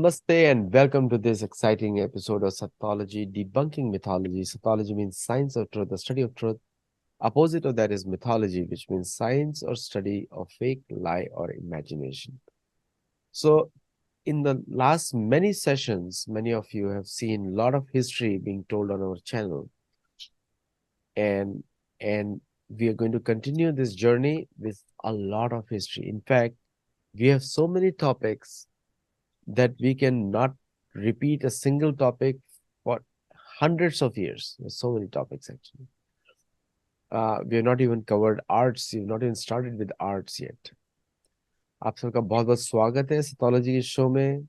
Namaste and welcome to this exciting episode of Sathology Debunking Mythology. Sathology means science of truth, the study of truth. Opposite of that is mythology, which means science or study of fake, lie, or imagination. So, in the last many sessions, many of you have seen a lot of history being told on our channel. And we are going to continue this journey with a lot of history. In fact, we have so many topics that we can not repeat a single topic for hundreds of years. There's so many topics actually. We have not even covered arts. We've not even started with arts yet. आप सबका बहुत बहुत स्वागत है सतोलॉजी के show में।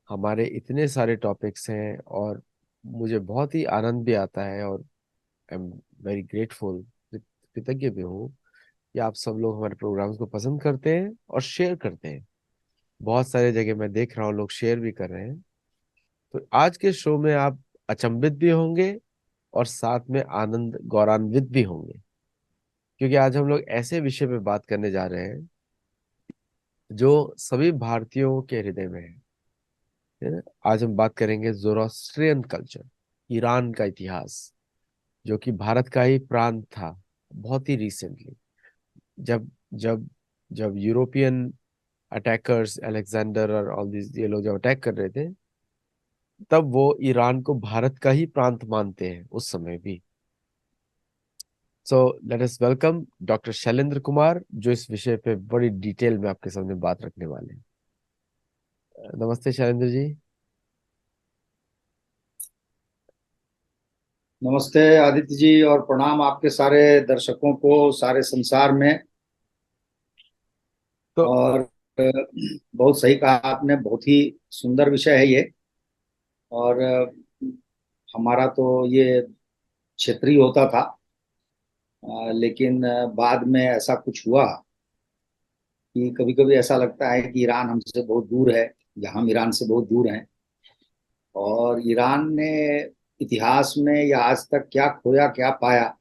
हमारे इतने सारे टॉपिक्स हैं और मुझे बहुत ही आनंद भी आता है और आई एम वेरी ग्रेटफुल, कृतज्ञ भी हूँ कि आप सब लोग हमारे प्रोग्राम्स को पसंद करते हैं और शेयर करते हैं। बहुत सारे जगह मैं देख रहा हूँ लोग शेयर भी कर रहे हैं। तो आज के शो में आप अचंभित भी होंगे और साथ में आनंद गौरवान्वित भी होंगे, क्योंकि आज हम लोग ऐसे विषय पे बात करने जा रहे हैं जो सभी भारतीयों के हृदय में है ना। आज हम बात करेंगे ज़ोरोस्ट्रियन कल्चर, ईरान का इतिहास, जो कि भारत का ही प्रांत था बहुत ही रिसेंटली। जब जब जब यूरोपियन अटैकर्स अलेक्जेंडर और ऑल दिस ये लोग जब अटैक कर रहे थे, तब वो ईरान को भारत का ही प्रांत मानते हैं उस समय भी। So let us welcome doctor Shailendra Kumar, जो इस विषय पे बड़ी डिटेल में आपके सामने बात रखने वाले हैं। नमस्ते शैलेंद्र जी। नमस्ते आदित्य जी, और प्रणाम आपके सारे दर्शकों को सारे संसार में। तो और बहुत सही कहा आपने, बहुत ही सुंदर विषय है ये। और हमारा तो ये क्षेत्रीय होता था, लेकिन बाद में ऐसा कुछ हुआ कि कभी कभी ऐसा लगता है कि ईरान हमसे बहुत दूर है या हम ईरान से बहुत दूर हैं। और ईरान ने इतिहास में या आज तक क्या खोया क्या पाया,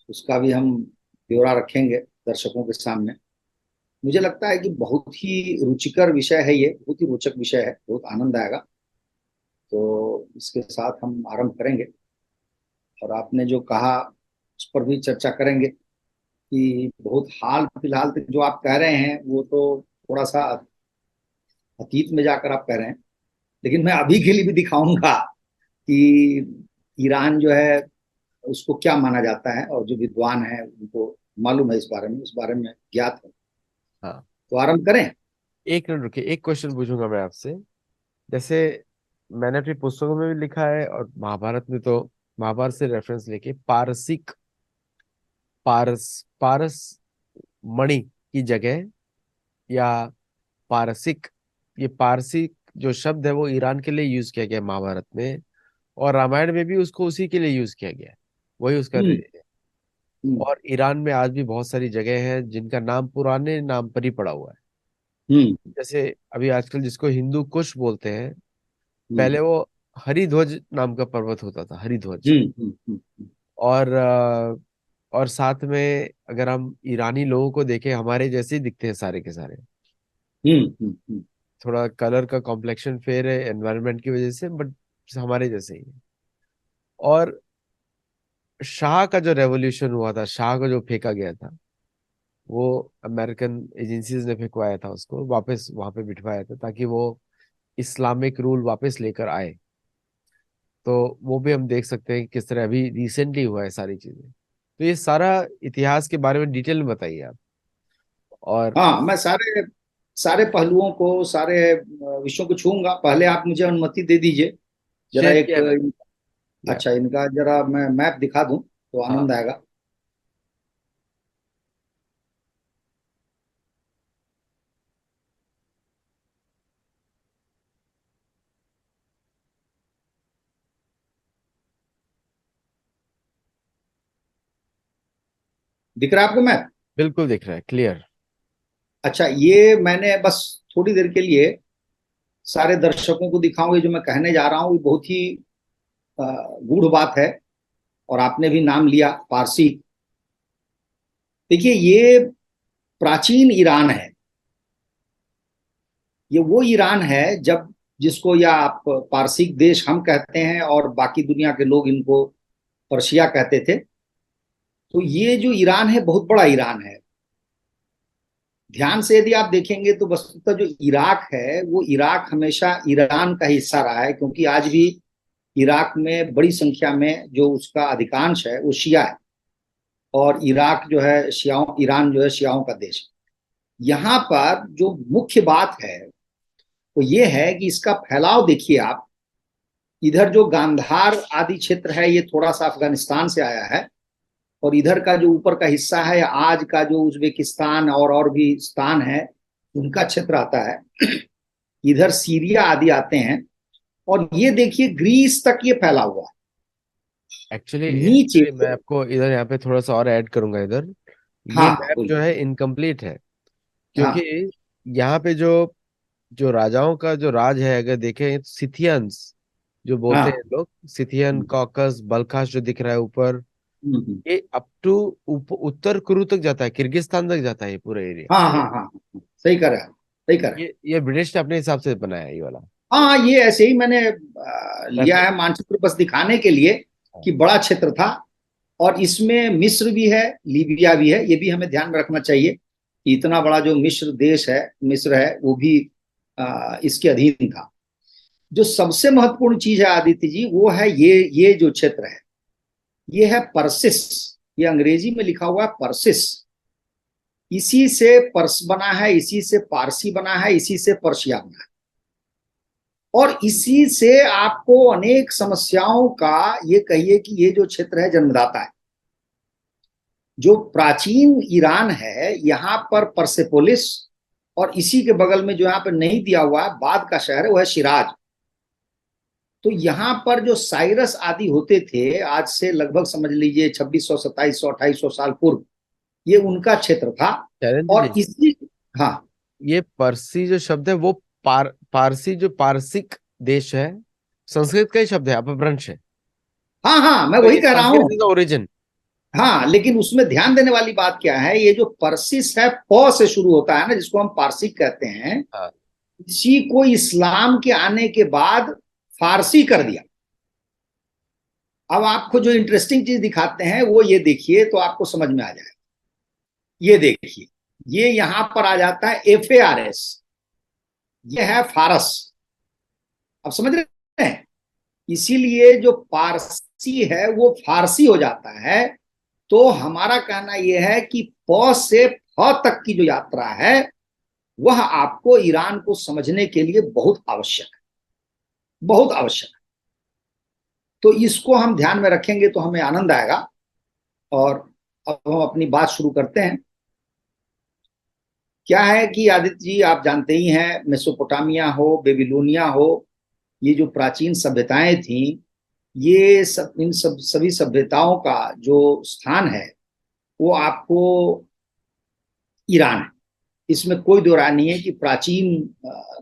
उसका भी हम ब्यौरा रखेंगे दर्शकों के सामने। मुझे लगता है कि बहुत ही रुचिकर विषय है ये, बहुत ही रोचक विषय है, बहुत आनंद आएगा। तो इसके साथ हम आरंभ करेंगे और आपने जो कहा उस पर भी चर्चा करेंगे कि बहुत हाल फिलहाल तक जो आप कह रहे हैं वो तो थोड़ा सा अतीत में जाकर आप कह रहे हैं, लेकिन मैं अभी के लिए भी दिखाऊंगा कि ईरान जो है उसको क्या माना जाता है, और जो विद्वान है उनको मालूम है इस बारे में, उस बारे में ज्ञात है। हाँ, तो आरंभ करें। एक मिनट रुकिए, एक क्वेश्चन पूछूंगा मैं आपसे। जैसे मैंने अपनी पुस्तकों में भी लिखा है और महाभारत में तो महाभारत से रेफरेंस लेके पारसिक, पारस मणि की जगह, या पारसिक, ये पारसी जो शब्द है वो ईरान के लिए यूज किया गया है महाभारत में, और रामायण में भी उसको उसी के लिए यूज किया गया है। वही उसका हम्म। हम्म। और ईरान में आज भी बहुत सारी जगह हैं जिनका नाम पुराने नाम पर ही पड़ा हुआ है। हम्म। जैसे अभी आजकल जिसको हिंदू कुश बोलते हैं, हम्म। पहले वो हरिध्वज नाम का पर्वत होता था, हरिध्वज। हम्म। हम्म। हम्म। और साथ में अगर हम ईरानी लोगों को देखें, हमारे जैसे ही दिखते हैं सारे के सारे। हम्म। हम्म। थोड़ा कलर का कॉम्प्लेक्शन फेयर है एनवायरनमेंट की वजह से, बट हमारे जैसे ही है। और शाह का जो रेवोल्यूशन हुआ था, शाह को जो फेंका गया था, वो अमेरिकन एजेंसीज ने फेंकवाया था, उसको वापस वहां पे बिठवाया था ताकि वो इस्लामिक रूल वापस लेकर आए। तो वो भी हम देख सकते हैं कि किस तरह अभी रिसेंटली हुआ है सारी चीजें। तो ये सारा इतिहास के बारे में डिटेल में बताइए आप। और हाँ, मैं सारे सारे पहलुओं को, सारे विषयों को छूंगा। पहले आप मुझे अनुमति दे दीजिए जरा शेयर एक। किया है मैंने। या अच्छा, इनका जरा मैं मैप दिखा दूं तो हाँ, आनंद आएगा। दिख रहा है आपको मैप? बिल्कुल दिख रहा है, क्लियर। अच्छा, ये मैंने बस थोड़ी देर के लिए सारे दर्शकों को दिखाऊंगा। जो मैं कहने जा रहा हूँ ये बहुत ही गूढ़ बात है। और आपने भी नाम लिया पारसी। देखिए, ये प्राचीन ईरान है। ये वो ईरान है जब जिसको या आप पारसिक देश हम कहते हैं और बाकी दुनिया के लोग इनको पर्शिया कहते थे। तो ये जो ईरान है बहुत बड़ा ईरान है। ध्यान से यदि आप देखेंगे तो वस्तुतः जो इराक है वो इराक हमेशा ईरान का हिस्सा रहा है, क्योंकि आज भी इराक में बड़ी संख्या में जो उसका अधिकांश है वो शिया है, और इराक जो है शियाओं, ईरान जो है शियाओं का देश है। यहाँ पर जो मुख्य बात है वो ये है कि इसका फैलाव देखिए आप। इधर जो गांधार आदि क्षेत्र है ये थोड़ा सा अफगानिस्तान से आया है, और इधर का जो ऊपर का हिस्सा है आज का जो उज्बेकिस्तान और भी स्थान है उनका क्षेत्र आता है। इधर सीरिया आदि आते हैं, और ये देखिए ग्रीस तक ये फैला हुआ है नीचे। एक्चुअली मैं आपको इधर यहाँ पे थोड़ा सा और ऐड करूंगा इधर। ये हाँ मैप जो बोलिए। है इनकम्प्लीट है, क्योंकि हाँ यहाँ पे जो जो राजाओं का जो राज है अगर देखें, सिथियंस जो बोलते हैं हाँ। लोग, सिथियन, कॉकस, बल्खाश जो दिख रहा है ऊपर, हम्म। ये अप टू उत्तर कुरु तक जाता है, किर्गिस्तान तक जाता है ये पूरा एरिया। हाँ हाँ हाँ हाँ, सही कर रहे हैं, सही कर रहे हैं। ये ब्रिटिश ने अपने हिसाब से बनाया है ये वाला। हाँ ये ऐसे ही मैंने लिया रेफरेंस। है मानचित्र बस दिखाने के लिए कि बड़ा क्षेत्र था। और इसमें मिस्र भी है, लीबिया भी है, ये भी हमें ध्यान में रखना चाहिए कि इतना बड़ा जो मिस्र देश है, मिस्र है, वो भी इसके अधीन था। जो सबसे महत्वपूर्ण चीज है आदित्य जी वो है ये जो क्षेत्र है ये है पर्सिस। ये अंग्रेजी में लिखा हुआ है पर्सिस। इसी से पर्स बना है, इसी से पारसी बना है, इसी से पर्शिया बना है, और इसी से आपको अनेक समस्याओं का ये कहिए कि ये जो क्षेत्र है जन्मदाता है। जो प्राचीन ईरान है यहाँ पर परसेपोलिस, और इसी के बगल में जो यहाँ पर नहीं दिया हुआ है बाद का शहर है वो है शिराज। तो यहाँ पर जो साइरस आदि होते थे आज से लगभग समझ लीजिए 2600 2700 2800 साल पूर्व, ये उनका क्षेत्र था। शैलेंद्र और जी, इसी, हाँ ये पारसी जो शब्द है वो पारसी जो पारसिक देश है, संस्कृत का ही शब्द है, अपभ्रंश है। हाँ हाँ मैं तो वही ये कह रहा हूँ। Sanskrit is origin. हाँ लेकिन उसमें ध्यान देने वाली बात क्या है, ये जो पर्सिस है प से शुरू होता है ना, जिसको हम पारसिक कहते हैं, हाँ। इसी को इस्लाम के आने के बाद फारसी कर दिया। अब आपको जो इंटरेस्टिंग चीज दिखाते हैं वो ये देखिए तो आपको समझ में आ जाएगा। ये देखिए, ये यहां पर आ जाता है FARS, ये है फारस। अब समझ रहे हैं, इसीलिए जो पारसी है वो फारसी हो जाता है। तो हमारा कहना यह है कि प से फ तक की जो यात्रा है वह आपको ईरान को समझने के लिए बहुत आवश्यक है, बहुत आवश्यक है। तो इसको हम ध्यान में रखेंगे तो हमें आनंद आएगा। और अब हम अपनी बात शुरू करते हैं। क्या है कि आदित्य जी आप जानते ही हैं, मेसोपोटामिया हो, बेबीलोनिया हो, ये जो प्राचीन सभ्यताएं थी, ये सब, इन सब सभी सभ्यताओं का जो स्थान है वो आपको ईरान है। इसमें कोई दो राय नहीं है कि प्राचीन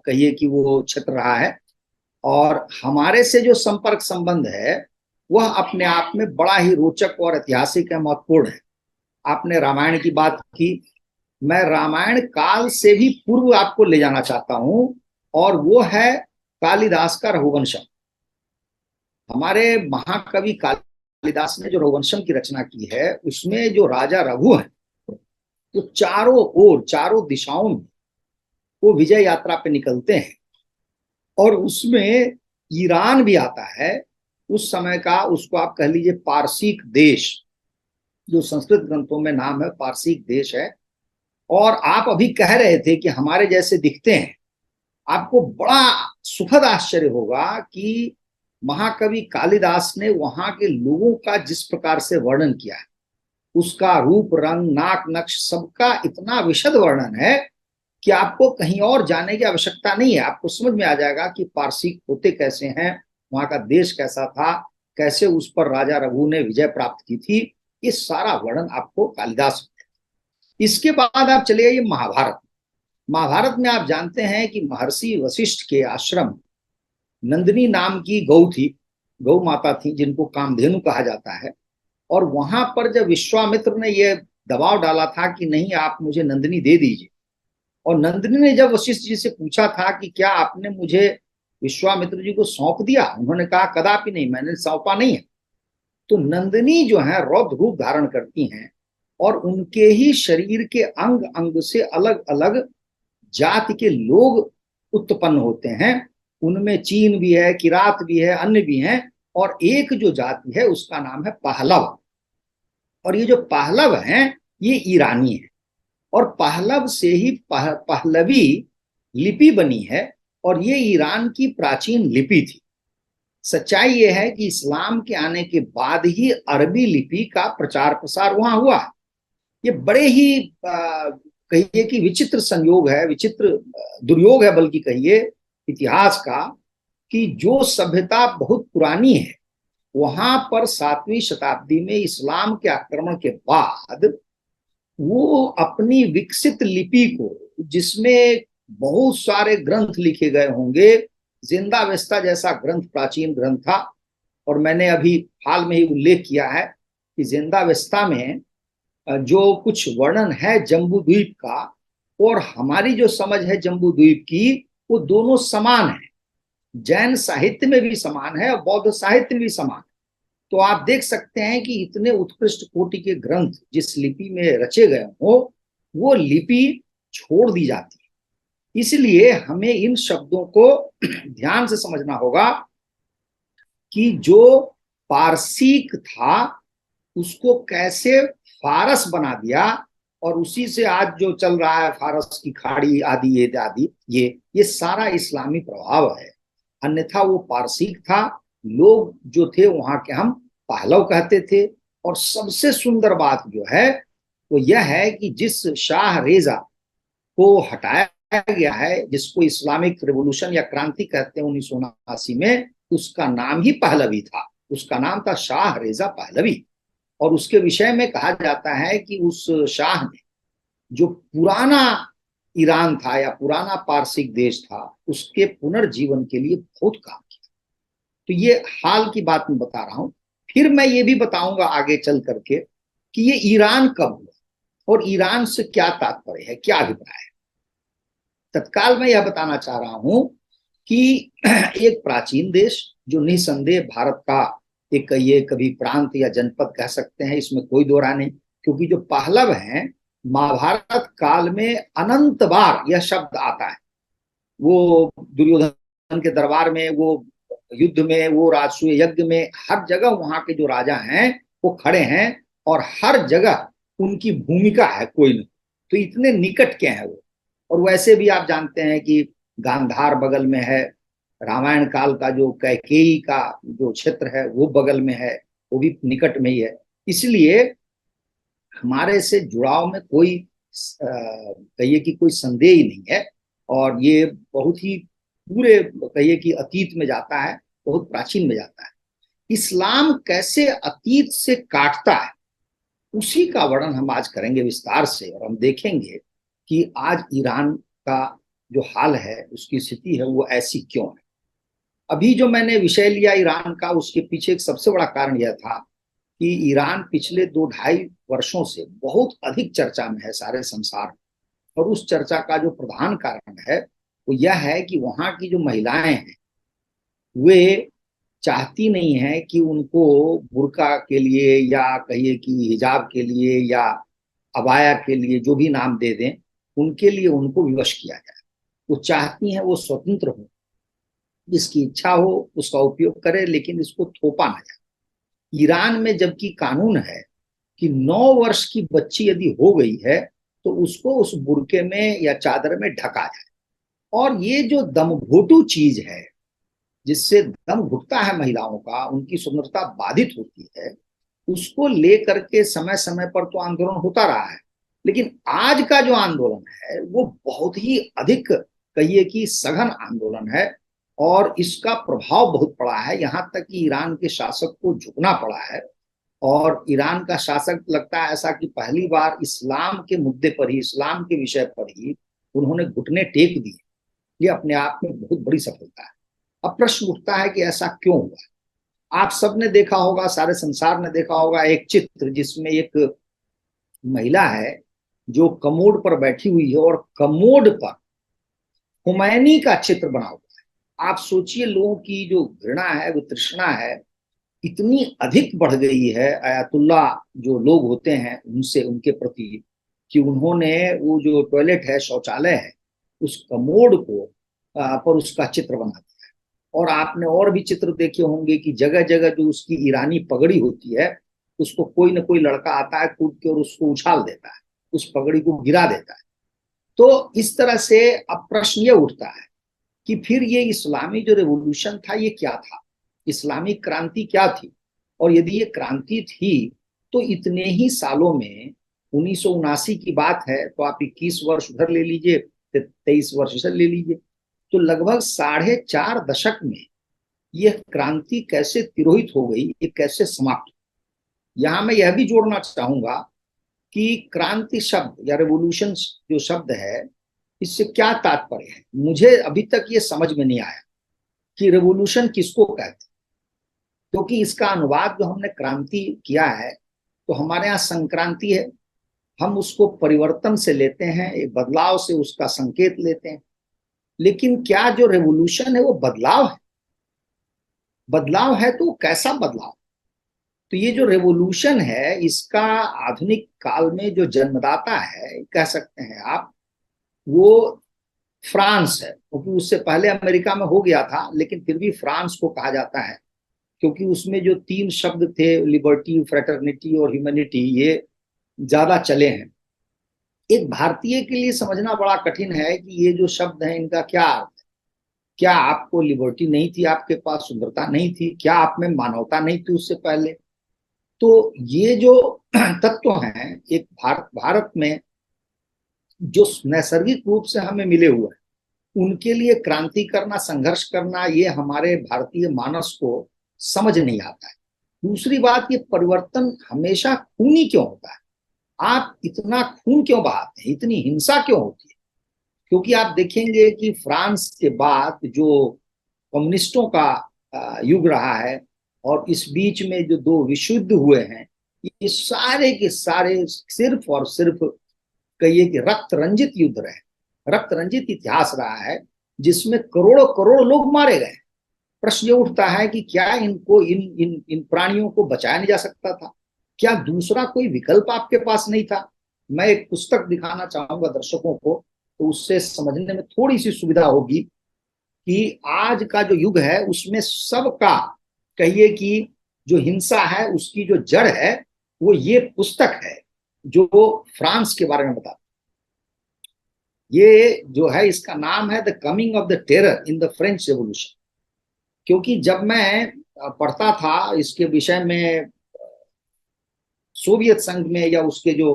कहिए कि वो क्षेत्र रहा है। और हमारे से जो संपर्क संबंध है वह अपने आप में बड़ा ही रोचक और ऐतिहासिक है, महत्वपूर्ण है। आपने रामायण की बात की, मैं रामायण काल से भी पूर्व आपको ले जाना चाहता हूं, और वो है कालिदास का रघुवंशम। हमारे महाकवि कालिदास ने जो रघुवंशम की रचना की है उसमें जो राजा रघु है वो चारों ओर, चारों दिशाओं में वो विजय यात्रा पे निकलते हैं, और उसमें ईरान भी आता है। उस समय का उसको आप कह लीजिए पारसिक देश, जो संस्कृत ग्रंथों में नाम है पारसिक देश है। और आप अभी कह रहे थे कि हमारे जैसे दिखते हैं, आपको बड़ा सुखद आश्चर्य होगा कि महाकवि कालिदास ने वहां के लोगों का जिस प्रकार से वर्णन किया है, उसका रूप रंग नाक नक्श सबका इतना विशद वर्णन है कि आपको कहीं और जाने की आवश्यकता नहीं है। आपको समझ में आ जाएगा कि पारसी होते कैसे हैं, वहां का देश कैसा था, कैसे उस पर राजा रघु ने विजय प्राप्त की थी। ये सारा वर्णन आपको कालिदास। इसके बाद आप चले आइए महाभारत। महाभारत में आप जानते हैं कि महर्षि वशिष्ठ के आश्रम नंदिनी नाम की गौ थी, गौ माता थी, जिनको कामधेनु कहा जाता है। और वहां पर जब विश्वामित्र ने यह दबाव डाला था कि नहीं आप मुझे नंदिनी दे दीजिए, और नंदिनी ने जब वशिष्ठ जी से पूछा था कि क्या आपने मुझे विश्वामित्र जी को सौंप दिया। उन्होंने कहा कदापि नहीं, मैंने सौंपा नहीं है। तो नंदिनी जो है रौद्र रूप धारण करती हैं और उनके ही शरीर के अंग अंग से अलग अलग जाति के लोग उत्पन्न होते हैं। उनमें चीन भी है, किरात भी है, अन्य भी हैं। और एक जो जाति है उसका नाम है पहलव। और ये जो पहलव हैं ये ईरानी है। और पहलव से ही पहलवी लिपि बनी है और ये ईरान की प्राचीन लिपि थी। सच्चाई ये है कि इस्लाम के आने के बाद ही अरबी लिपि का प्रचार प्रसार वहां हुआ। ये बड़े ही कहिए कि विचित्र संयोग है, विचित्र दुर्योग है बल्कि कहिए इतिहास का, कि जो सभ्यता बहुत पुरानी है वहां पर 7वीं शताब्दी में इस्लाम के आक्रमण के बाद वो अपनी विकसित लिपि को, जिसमें बहुत सारे ग्रंथ लिखे गए होंगे, जिंदावेस्ता जैसा ग्रंथ प्राचीन ग्रंथ था। और मैंने अभी हाल में ही उल्लेख किया है कि जिंदावेस्ता में जो कुछ वर्णन है जम्बू द्वीप का और हमारी जो समझ है जम्बू द्वीप की, वो दोनों समान है। जैन साहित्य में भी समान है और बौद्ध साहित्य में भी समान है। तो आप देख सकते हैं कि इतने उत्कृष्ट कोटि के ग्रंथ जिस लिपि में रचे गए हो वो लिपि छोड़ दी जाती है। इसलिए हमें इन शब्दों को ध्यान से समझना होगा कि जो पारसीक था उसको कैसे फारस बना दिया और उसी से आज जो चल रहा है फारस की खाड़ी आदि आदि, ये सारा इस्लामी प्रभाव है। अन्यथा वो पारसीक था। लोग जो थे वहां के हम पहलव कहते थे। और सबसे सुंदर बात जो है वो यह है कि जिस शाह रेजा को हटाया गया है, जिसको इस्लामिक रिवोल्यूशन या क्रांति कहते हैं 1979 में, उसका नाम ही पहलवी था। उसका नाम था शाह रेजा पहलवी। और उसके विषय में कहा जाता है कि उस शाह ने जो पुराना ईरान था या पुराना पारसिक देश था उसके पुनर्जीवन के लिए बहुत काम किया। तो ये हाल की बात मैं बता रहा हूं। फिर मैं ये भी बताऊंगा आगे चल करके कि ये ईरान कब हुआ और ईरान से क्या तात्पर्य है, क्या अभिप्राय है। तत्काल मैं यह बताना चाह रहा हूं कि एक प्राचीन देश जो निसंदेह भारत का एक ये कभी प्रांत या जनपद कह सकते हैं, इसमें कोई दो राय नहीं। क्योंकि जो पहलव हैं महाभारत काल में अनंत बार यह शब्द आता है। वो दुर्योधन के दरबार में, वो युद्ध में, वो राजसूय यज्ञ में, हर जगह वहां के जो राजा हैं वो खड़े हैं और हर जगह उनकी भूमिका है कोई न। तो इतने निकट के हैं वो। और वैसे भी आप जानते हैं कि गांधार बगल में है, रामायण काल का जो कैकेयी का जो क्षेत्र है वो बगल में है, वो भी निकट में ही है। इसलिए हमारे से जुड़ाव में कोई कहिए कि कोई संदेह ही नहीं है। और ये बहुत ही पूरे कहिए कि अतीत में जाता है, बहुत प्राचीन में जाता है। इस्लाम कैसे अतीत से काटता है उसी का वर्णन हम आज करेंगे विस्तार से। और हम देखेंगे कि आज ईरान का जो हाल है, उसकी स्थिति है, वो ऐसी क्यों है। अभी जो मैंने विषय लिया ईरान का, उसके पीछे एक सबसे बड़ा कारण यह था कि ईरान पिछले 2-2.5 वर्षों से बहुत अधिक चर्चा में है सारे संसार में। और उस चर्चा का जो प्रधान कारण है वो यह है कि वहां की जो महिलाएं हैं वे चाहती नहीं है कि उनको बुर्का के लिए या कहिए कि हिजाब के लिए या अबाया के लिए जो भी नाम दे दें, उनके लिए उनको विवश किया जाए। वो चाहती हैं वो स्वतंत्र हो, जिसकी इच्छा हो उसका उपयोग करे, लेकिन इसको थोपा ना जाए। ईरान में जबकि कानून है कि 9 वर्ष की बच्ची यदि हो गई है तो उसको उस बुर्के में या चादर में ढका जाए। और ये जो दमघोटू चीज है जिससे दम घुटता है महिलाओं का, उनकी स्वतंत्रता बाधित होती है, उसको लेकर के समय समय पर तो आंदोलन होता रहा है। लेकिन आज का जो आंदोलन है वो बहुत ही अधिक कहिए कि सघन आंदोलन है और इसका प्रभाव बहुत पड़ा है। यहाँ तक कि ईरान के शासक को झुकना पड़ा है। और ईरान का शासक लगता है ऐसा कि पहली बार इस्लाम के मुद्दे पर ही, इस्लाम के विषय पर ही उन्होंने घुटने टेक दिए। ये अपने आप में बहुत बड़ी सफलता है। अब प्रश्न उठता है कि ऐसा क्यों हुआ। आप सबने देखा होगा, सारे संसार ने देखा होगा एक चित्र जिसमें एक महिला है जो कमोड पर बैठी हुई है और कमोड पर हुमैनी का चित्र बना हुआ है। आप सोचिए लोगों की जो घृणा है, वो तृष्णा है, इतनी अधिक बढ़ गई है आयतुल्ला जो लोग होते हैं उनसे, उनके प्रति, कि उन्होंने वो जो टॉयलेट है, शौचालय है, उस कमोड को पर उसका चित्र बना दिया। और आपने और भी चित्र देखे होंगे कि जगह जगह जो उसकी ईरानी पगड़ी होती है, उसको कोई ना कोई लड़का आता है कूद के और उसको उछाल देता है, उस पगड़ी को गिरा देता है। तो इस तरह से अब प्रश्न ये उठता है कि फिर ये इस्लामी जो रेवोल्यूशन था ये क्या था, इस्लामिक क्रांति क्या थी, और यदि ये क्रांति थी तो इतने ही सालों में, 1979 की बात है तो आप 21 वर्ष उधर ले लीजिए, 23 वर्ष इधर ले लीजिए, तो लगभग 4.5 दशक में यह क्रांति कैसे तिरोहित हो गई, ये कैसे समाप्त। यहां मैं यह भी जोड़ना चाहूंगा कि क्रांति शब्द या रेवोल्यूशन जो शब्द है, इससे क्या तात्पर्य है। मुझे अभी तक ये समझ में नहीं आया कि रेवोल्यूशन किसको कहते हैं, क्योंकि इसका अनुवाद जो हमने क्रांति किया है, तो हमारे यहाँ संक्रांति है, हम उसको परिवर्तन से लेते हैं, एक बदलाव से उसका संकेत लेते हैं। लेकिन क्या जो रेवोल्यूशन है वो बदलाव है? बदलाव है तो कैसा बदलाव? तो ये जो रेवोल्यूशन है, इसका आधुनिक काल में जो जन्मदाता है, कह सकते हैं आप, वो फ्रांस है, क्योंकि उससे पहले अमेरिका में हो गया था, लेकिन फिर भी फ्रांस को कहा जाता है, क्योंकि उसमें जो 3 शब्द थे, लिबर्टी, फ्रेटर्निटी और ह्यूमैनिटी, ये ज्यादा चले हैं। एक भारतीय के लिए समझना बड़ा कठिन है कि ये जो शब्द है इनका क्या अर्थ है। क्या आपको लिबर्टी नहीं थी, आपके पास सुंदरता नहीं थी? क्या आप में मानवता नहीं थी उससे पहले? तो ये जो तत्व हैं एक भारत में जो नैसर्गिक रूप से हमें मिले हुए हैं, उनके लिए क्रांति करना, संघर्ष करना, ये हमारे भारतीय मानस को समझ नहीं आता है। दूसरी बात, ये परिवर्तन हमेशा खूनी क्यों होता है? आप इतना खून क्यों बहाते हैं, इतनी हिंसा क्यों होती है? क्योंकि आप देखेंगे कि फ्रांस के बाद जो कम्युनिस्टों का युग रहा है, और इस बीच में जो 2 विश्व युद्ध हुए हैं, ये सारे के सारे सिर्फ और सिर्फ कहिए कि रक्त रंजित युद्ध रहे, रक्त रंजित इतिहास रहा है, जिसमें करोड़ों करोड़ लोग मारे गए। प्रश्न ये उठता है कि क्या इनको इन इन इन प्राणियों को बचाया नहीं जा सकता था? क्या दूसरा कोई विकल्प आपके पास नहीं था? मैं एक पुस्तक दिखाना चाहूंगा दर्शकों को, तो उससे समझने में थोड़ी सी सुविधा होगी कि आज का जो युग है उसमें सबका, कहिए कि जो हिंसा है उसकी जो जड़ है, वो ये पुस्तक है जो फ्रांस के बारे में बताता है। ये जो है, इसका नाम है the coming of the terror in the French revolution. क्योंकि जब मैं पढ़ता था इसके विषय में, सोवियत संघ में या उसके जो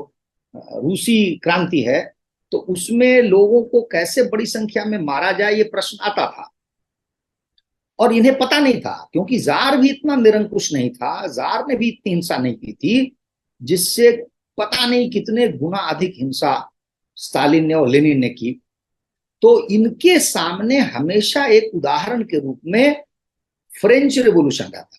रूसी क्रांति है, तो उसमें लोगों को कैसे बड़ी संख्या में मारा जाए, ये प्रश्न आता था। और इन्हें पता नहीं था, क्योंकि जार भी इतना निरंकुश नहीं था, जार ने भी इतनी हिंसा नहीं की थी, जिससे पता नहीं कितने गुना अधिक हिंसा स्टालिन ने और लेनिन ने की। तो इनके सामने हमेशा एक उदाहरण के रूप में फ्रेंच रेवोल्यूशन रहता,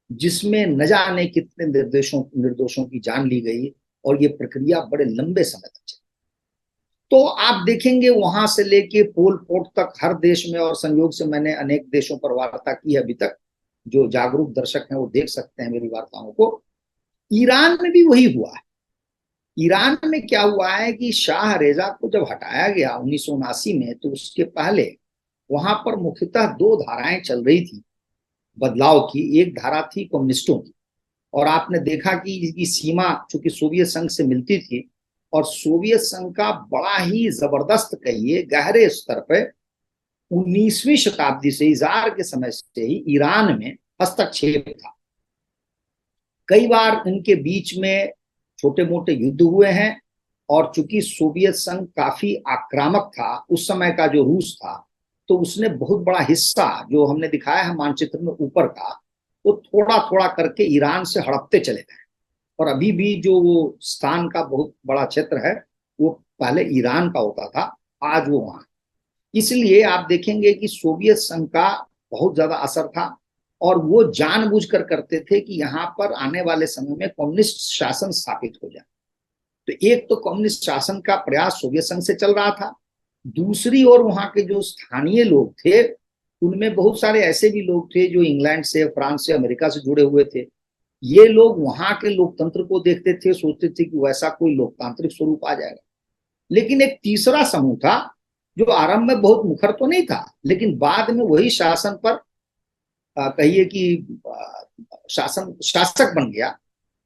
जिसमें न जाने कितने निर्दोषों की जान ली गई, और ये प्रक्रिया बड़े लंबे समय तक चली। तो आप देखेंगे वहां से लेके पोल पोट तक हर देश में, और संयोग से मैंने अनेक देशों पर वार्ता की है अभी तक, जो जागरूक दर्शक हैं वो देख सकते हैं मेरी वार्ताओं को। ईरान में भी वही हुआ है। ईरान में क्या हुआ है कि शाह रेजा को जब हटाया गया 1979 में, तो उसके पहले वहां पर मुख्यतः 2 धाराएं चल रही थी बदलाव की। एक धारा थी कम्युनिस्टों की, और आपने देखा कि इसकी सीमा चूंकि सोवियत संघ से मिलती थी, और सोवियत संघ का बड़ा ही जबरदस्त, कहिए गहरे स्तर पर 19वीं शताब्दी से, जार के समय से ही ईरान में हस्तक्षेप था। कई बार इनके बीच में छोटे मोटे युद्ध हुए हैं, और चूंकि सोवियत संघ काफी आक्रामक था, उस समय का जो रूस था, तो उसने बहुत बड़ा हिस्सा, जो हमने दिखाया है मानचित्र में ऊपर का, वो थोड़ा थोड़ा करके ईरान से हड़पते चले गए। और अभी भी जो वो स्थान का बहुत बड़ा क्षेत्र है, वो पहले ईरान का होता था, आज वो वहां। इसलिए आप देखेंगे कि सोवियत संघ का बहुत ज्यादा असर था, और वो जानबूझकर करते थे कि यहाँ पर आने वाले समय में कम्युनिस्ट शासन स्थापित हो जाए। तो एक तो कम्युनिस्ट शासन का प्रयास सोवियत संघ से चल रहा था, दूसरी ओर वहां के जो स्थानीय लोग थे उनमें बहुत सारे ऐसे भी लोग थे जो इंग्लैंड से, फ्रांस से, अमेरिका से जुड़े हुए थे। ये लोग वहां के लोकतंत्र को देखते थे, सोचते थे कि वैसा कोई लोकतांत्रिक स्वरूप आ जाएगा। लेकिन एक तीसरा समूह था जो आरंभ में बहुत मुखर तो नहीं था, लेकिन बाद में वही शासन पर कहिए कि शासन शासक बन गया।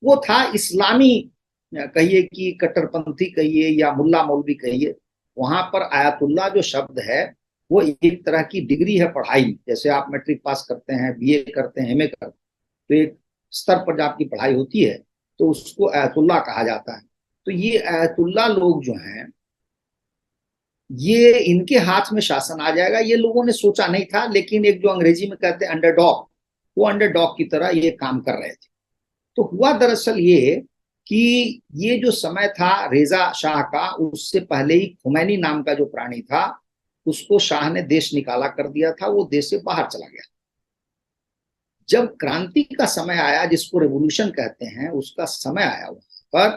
वो था इस्लामी, कहिए कि कट्टरपंथी कहिए या मुल्ला मौलवी कहिए। वहां पर आयतुल्ला जो शब्द है वो एक तरह की डिग्री है पढ़ाई में। जैसे आप मैट्रिक पास करते हैं, बीए करते हैं, एमए करते हैं, तो एक स्तर पर जब आपकी पढ़ाई होती है तो उसको आयतुल्ला कहा जाता है। तो ये आयतुल्ला लोग जो हैं, ये इनके हाथ में शासन आ जाएगा, ये लोगों ने सोचा नहीं था। लेकिन एक जो अंग्रेजी में कहते हैं अंडरडॉग, वो अंडरडॉग की तरह ये काम कर रहे थे। तो हुआ दरअसल ये कि ये जो समय था रेजा शाह का, उससे पहले ही खुमैनी नाम का जो प्राणी था उसको शाह ने देश निकाला कर दिया था, वो देश से बाहर चला गया। जब क्रांति का समय आया, जिसको रेवोल्यूशन कहते हैं, उसका समय आया वहां पर,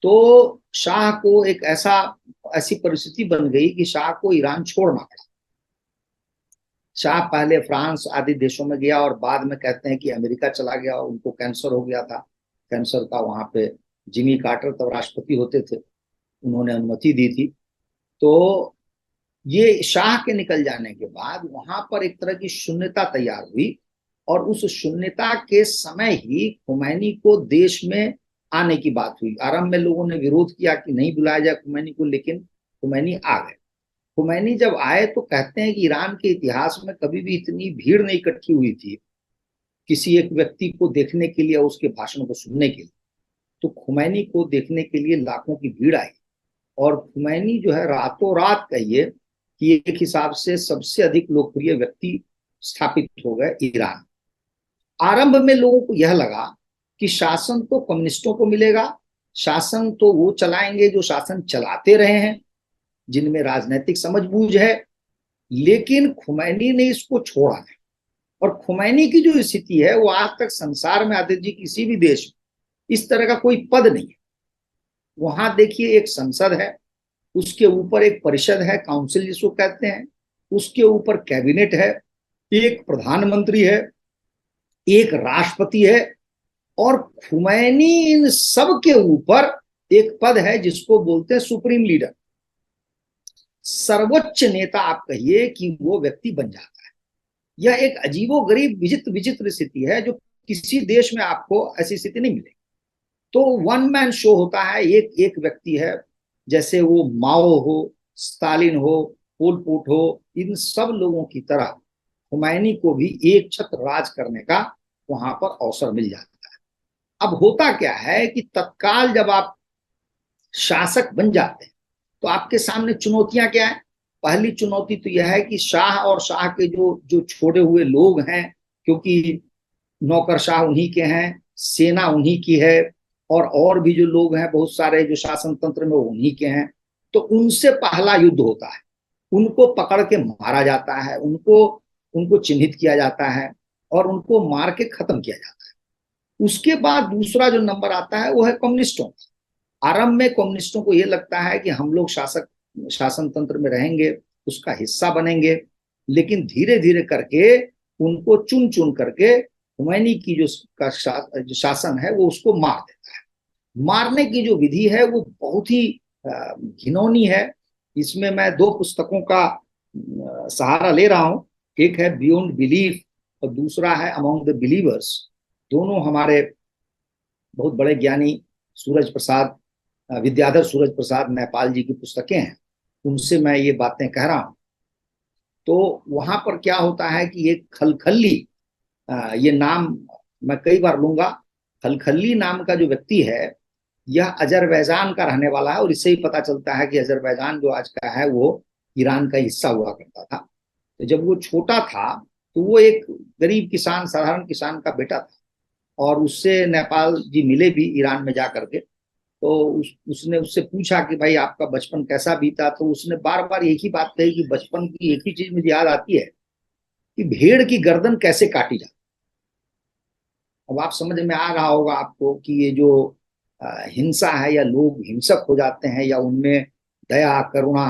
तो शाह को एक ऐसी परिस्थिति बन गई कि शाह को ईरान छोड़ना पड़ा। शाह पहले फ्रांस आदि देशों में गया और बाद में कहते हैं कि अमेरिका चला गया। उनको कैंसर हो गया था, कैंसर का वहां पे जिमी कार्टर तब राष्ट्रपति होते थे, उन्होंने अनुमति दी थी। तो ये शाह के निकल जाने के बाद वहां पर एक तरह की शून्यता तैयार हुई, और उस शून्यता के समय ही खुमैनी को देश में आने की बात हुई। आरंभ में लोगों ने विरोध किया कि नहीं बुलाया जाए खुमैनी को, लेकिन खुमैनी आ गए। खुमैनी जब आए तो कहते हैं कि ईरान के इतिहास में कभी भी इतनी भीड़ नहीं इकट्ठी हुई थी किसी एक व्यक्ति को देखने के लिए, उसके भाषण को सुनने के लिए। तो खुमैनी को देखने के लिए लाखों की भीड़ आई, और खुमैनी जो है रातों रात कहिए कि एक हिसाब से सबसे अधिक लोकप्रिय व्यक्ति स्थापित हो गए ईरान। आरंभ में लोगों को यह लगा कि शासन तो कम्युनिस्टों को मिलेगा, शासन तो वो चलाएंगे जो शासन चलाते रहे हैं, जिनमें राजनीतिक समझबूझ है। लेकिन खुमैनी ने इसको छोड़ा नहीं, और खुमैनी की जो स्थिति है वो आज तक संसार में आदित्य जी किसी भी देश में इस तरह का कोई पद नहीं है। वहां देखिए एक संसद है, उसके ऊपर एक परिषद है, काउंसिल जिसको कहते हैं, उसके ऊपर कैबिनेट है, एक प्रधानमंत्री है, एक राष्ट्रपति है, और खुमैनी इन सब के ऊपर एक पद है जिसको बोलते हैं सुप्रीम लीडर। सर्वोच्च नेता आप कहिए कि वो व्यक्ति बन जाता है। यह एक अजीबोगरीब विचित्र विचित्र स्थिति है जो किसी देश में आपको ऐसी स्थिति नहीं मिलेगी। तो वन मैन शो होता है, एक एक व्यक्ति है, जैसे वो माओ हो, स्टालिन हो, पोल पोट हो, इन सब लोगों की तरह खुमैनी को भी एक छत्र राज करने का वहां पर अवसर मिल जाता है। अब होता क्या है कि तत्काल जब आप शासक बन जाते हैं तो आपके सामने चुनौतियां क्या है। पहली चुनौती तो यह है कि शाह और शाह के जो जो छोड़े हुए लोग हैं, क्योंकि नौकरशाह उन्हीं के हैं, सेना उन्हीं की है, और भी जो लोग हैं बहुत सारे जो शासन तंत्र में उन्हीं के हैं। तो उनसे पहला युद्ध होता है, उनको पकड़ के मारा जाता है, उनको उनको चिन्हित किया जाता है और उनको मार के खत्म किया जाता है। उसके बाद दूसरा जो नंबर आता है वो है कम्युनिस्टों। आरंभ में कम्युनिस्टों को यह लगता है कि हम लोग शासन तंत्र में रहेंगे, उसका हिस्सा बनेंगे, लेकिन धीरे धीरे करके उनको चुन चुन करके खुमैनी की जो शासन है वो उसको मार देता है। मारने की जो विधि है वो बहुत ही घिनौनी है। इसमें मैं दो पुस्तकों का सहारा ले रहा हूं। एक है बियॉन्ड बिलीफ और दूसरा है अमंग द बिलीवर्स। दोनों हमारे बहुत बड़े ज्ञानी सूरज प्रसाद, विद्याधर सूरज प्रसाद नेपाल जी की पुस्तकें हैं, उनसे मैं ये बातें कह रहा हूं। तो वहां पर क्या होता है कि एक खलखल्ली, ये नाम मैं कई बार लूंगा, खलखल्ली नाम का जो व्यक्ति है यह अजरबैजान का रहने वाला है, और इससे ही पता चलता है कि अजरबैजान जो आज का है वो ईरान का हिस्सा हुआ करता था। तो जब वो छोटा था तो वो एक गरीब किसान, साधारण किसान का बेटा था, और उससे नेपाल जी मिले भी ईरान में जा करके। तो उसने उससे पूछा कि भाई आपका बचपन कैसा बीता। तो उसने बार बार एक ही बात कही कि बचपन की एक ही चीज मुझे याद आती है कि भेड़ की गर्दन कैसे काटी जाती। अब आप समझ में आ रहा होगा आपको कि ये जो हिंसा है, या लोग हिंसक हो जाते हैं, या उनमें दया करुणा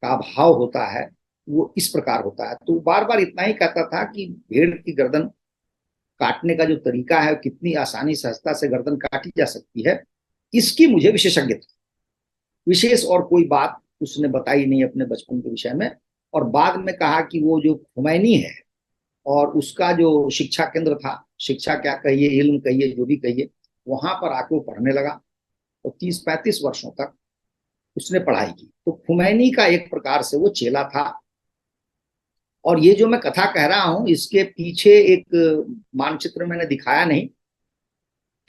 का अभाव होता है, वो इस प्रकार होता है। तो बार बार इतना ही कहता था कि भेड़ की गर्दन काटने का जो तरीका है, कितनी आसानी सहजता से गर्दन काटी जा सकती है, इसकी मुझे विशेषज्ञता, विशेष और कोई बात उसने बताई नहीं अपने बचपन के विषय में। और बाद में कहा कि वो जो खुमैनी है और उसका जो शिक्षा केंद्र था, शिक्षा क्या कहिए, इल्म कहिए, जो भी कहिए, वहां पर आके वो पढ़ने लगा और 30-35 वर्षों तक उसने पढ़ाई की। तो खुमैनी का एक प्रकार से वो चेला था। और ये जो मैं कथा कह रहा हूं, इसके पीछे एक मानचित्र मैंने दिखाया नहीं।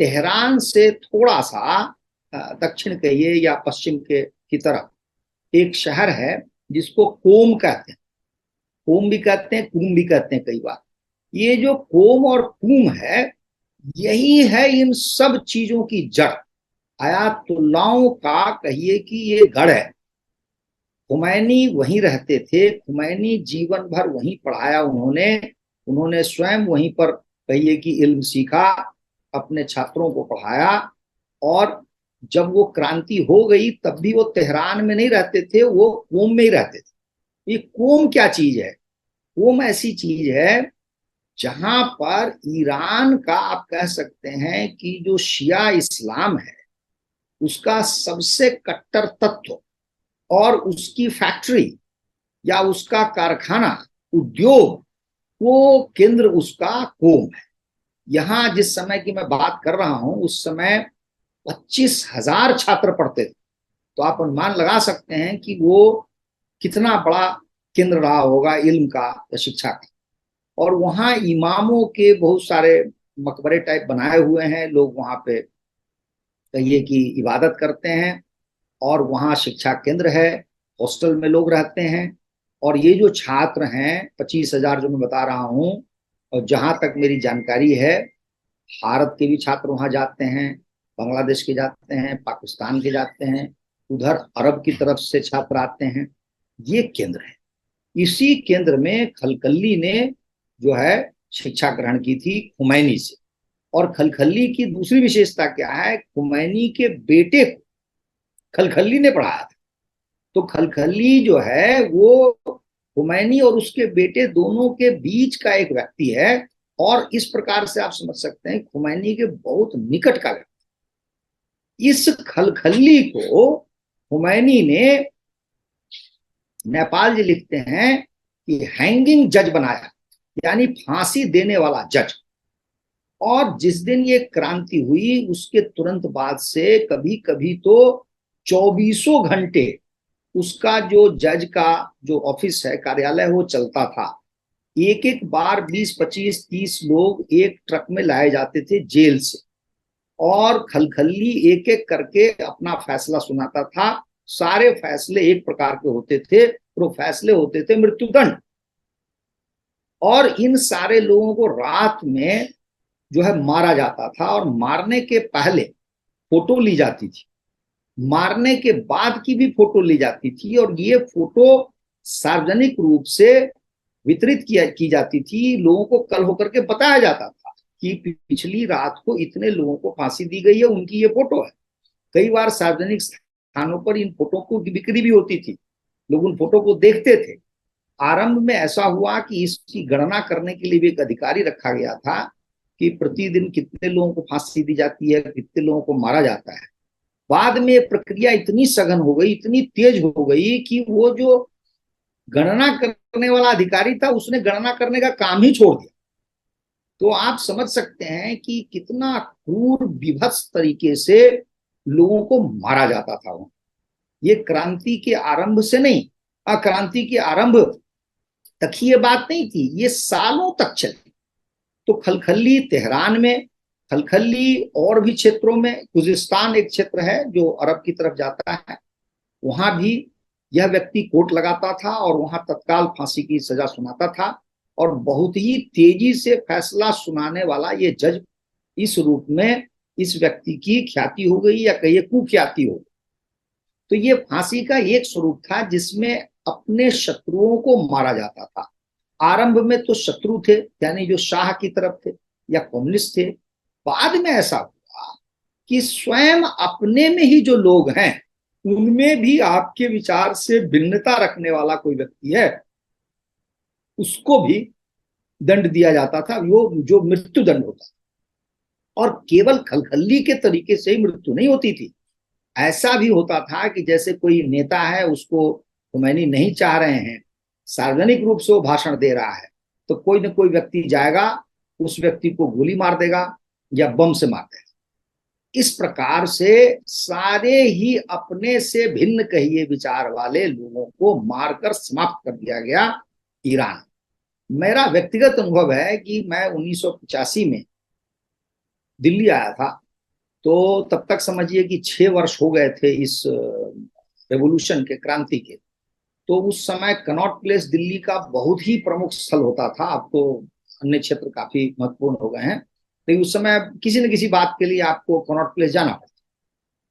तेहरान से थोड़ा सा दक्षिण कहिए या पश्चिम के की तरफ एक शहर है जिसको कोम कहते हैं। कोम भी कहते हैं, कूम भी कहते हैं कई बार। ये जो कोम और कूम है, यही है इन सब चीजों की जड़। आयातुल्लाओं का कहिए कि ये गढ़ है। खुमैनी वहीं रहते थे, खुमैनी जीवन भर वहीं पढ़ाया उन्होंने। उन्होंने स्वयं वहीं पर कहिए कि इल्म सीखा, अपने छात्रों को पढ़ाया। और जब वो क्रांति हो गई तब भी वो तेहरान में नहीं रहते थे, वो कोम में ही रहते थे। ये कोम क्या चीज है? कोम ऐसी चीज है जहां पर ईरान का आप कह सकते हैं कि जो शिया इस्लाम है उसका सबसे कट्टर तत्व और उसकी फैक्ट्री या उसका कारखाना, उद्योग, वो केंद्र उसका कोम है। यहां जिस समय की मैं बात कर रहा हूं उस समय 25,000 छात्र पढ़ते थे। तो आप अनुमान लगा सकते हैं कि वो कितना बड़ा केंद्र रहा होगा इल्म का या शिक्षा का। और वहां इमामों के बहुत सारे मकबरे टाइप बनाए हुए हैं, लोग वहां पे कहिए कि इबादत करते हैं। और वहाँ शिक्षा केंद्र है, हॉस्टल में लोग रहते हैं। और ये जो छात्र हैं 25,000 जो मैं बता रहा हूँ, और जहां तक मेरी जानकारी है भारत के भी छात्र वहां जाते हैं, बांग्लादेश के जाते हैं, पाकिस्तान के जाते हैं, उधर अरब की तरफ से छात्र आते हैं। ये केंद्र है। इसी केंद्र में खलखल्ली ने जो है शिक्षा ग्रहण की थी खुमैनी से। और खलखल्ली की दूसरी विशेषता क्या है, खुमैनी के बेटे को खलखल्ली ने पढ़ाया था। तो खलखल्ली जो है वो खुमैनी और उसके बेटे दोनों के बीच का एक व्यक्ति है। और इस प्रकार से आप समझ सकते हैं खुमैनी के बहुत निकट का व्यक्ति। इस खलखल्ली को खुमैनी ने, नेपाल जी लिखते हैं कि हैंगिंग जज बनाया, यानी फांसी देने वाला जज। और जिस दिन ये क्रांति हुई उसके तुरंत बाद से कभी कभी तो 24 घंटे उसका जो जज का जो ऑफिस है, कार्यालय, वो चलता था। एक एक बार 20-25-30 लोग एक ट्रक में लाए जाते थे जेल से। और खलखल्ली एक एक करके अपना फैसला सुनाता था। सारे फैसले एक प्रकार के होते थे, वो फैसले होते थे मृत्युदंड। और इन सारे लोगों को रात में जो है मारा जाता था। और मारने के पहले फोटो ली जाती थी, मारने के बाद की भी फोटो ली जाती थी। और ये फोटो सार्वजनिक रूप से वितरित की जाती थी। लोगों को कल होकर के बताया जाता था कि पिछली रात को इतने लोगों को फांसी दी गई है, उनकी ये फोटो है। कई बार सार्वजनिक स्थानों पर इन फोटो को बिक्री भी होती थी, लोग उन फोटो को देखते थे। आरंभ में ऐसा हुआ कि इसकी गणना करने के लिए भी एक अधिकारी रखा गया था कि प्रतिदिन कितने लोगों को फांसी दी जाती है, कितने लोगों को मारा जाता है। बाद में प्रक्रिया इतनी सघन हो गई, इतनी तेज हो गई कि वो जो गणना करने वाला अधिकारी था उसने गणना करने का काम ही छोड़ दिया। तो आप समझ सकते हैं कि कितना क्रूर विभत्स तरीके से लोगों को मारा जाता था। ये क्रांति के आरंभ से नहीं, क्रांति के आरंभ तक ही ये बात नहीं थी, ये सालों तक चली। तो खलखल्ली तेहरान में, खलखल्ली और भी क्षेत्रों में, खुजिस्तान एक क्षेत्र है जो अरब की तरफ जाता है, वहां भी यह व्यक्ति कोर्ट लगाता था और वहां तत्काल फांसी की सजा सुनाता था। और बहुत ही तेजी से फैसला सुनाने वाला ये जज, इस रूप में इस व्यक्ति की ख्याति हो गई या कहिए कुख्याति हो गई। तो ये फांसी का एक स्वरूप था जिसमें अपने शत्रुओं को मारा जाता था। आरंभ में तो शत्रु थे, यानी जो शाह की तरफ थे या कम्युनिस्ट थे। बाद में ऐसा हुआ कि स्वयं अपने में ही जो लोग हैं उनमें भी आपके विचार से भिन्नता रखने वाला कोई व्यक्ति है उसको भी दंड दिया जाता था, वो जो मृत्यु दंड होता था। और केवल खलखल्ली के तरीके से ही मृत्यु नहीं होती थी, ऐसा भी होता था कि जैसे कोई नेता है, उसको खुमैनी नहीं चाह रहे हैं, सार्वजनिक रूप से वो भाषण दे रहा है, तो कोई ना कोई व्यक्ति जाएगा, उस व्यक्ति को गोली मार देगा या बम से मार देगा। इस प्रकार से सारे ही अपने से भिन्न कहिए विचार वाले लोगों को मारकर समाप्त कर दिया गया ईरान। मेरा व्यक्तिगत अनुभव है कि मैं 1985 में दिल्ली आया था, तो तब तक समझिए कि 6 वर्ष हो गए थे इस रेवोल्यूशन के, क्रांति के। तो उस समय कनॉट प्लेस दिल्ली का बहुत ही प्रमुख स्थल होता था। अब तो अन्य क्षेत्र काफी महत्वपूर्ण हो गए हैं, लेकिन उस समय किसी न किसी बात के लिए आपको कनॉट प्लेस जाना पड़ता।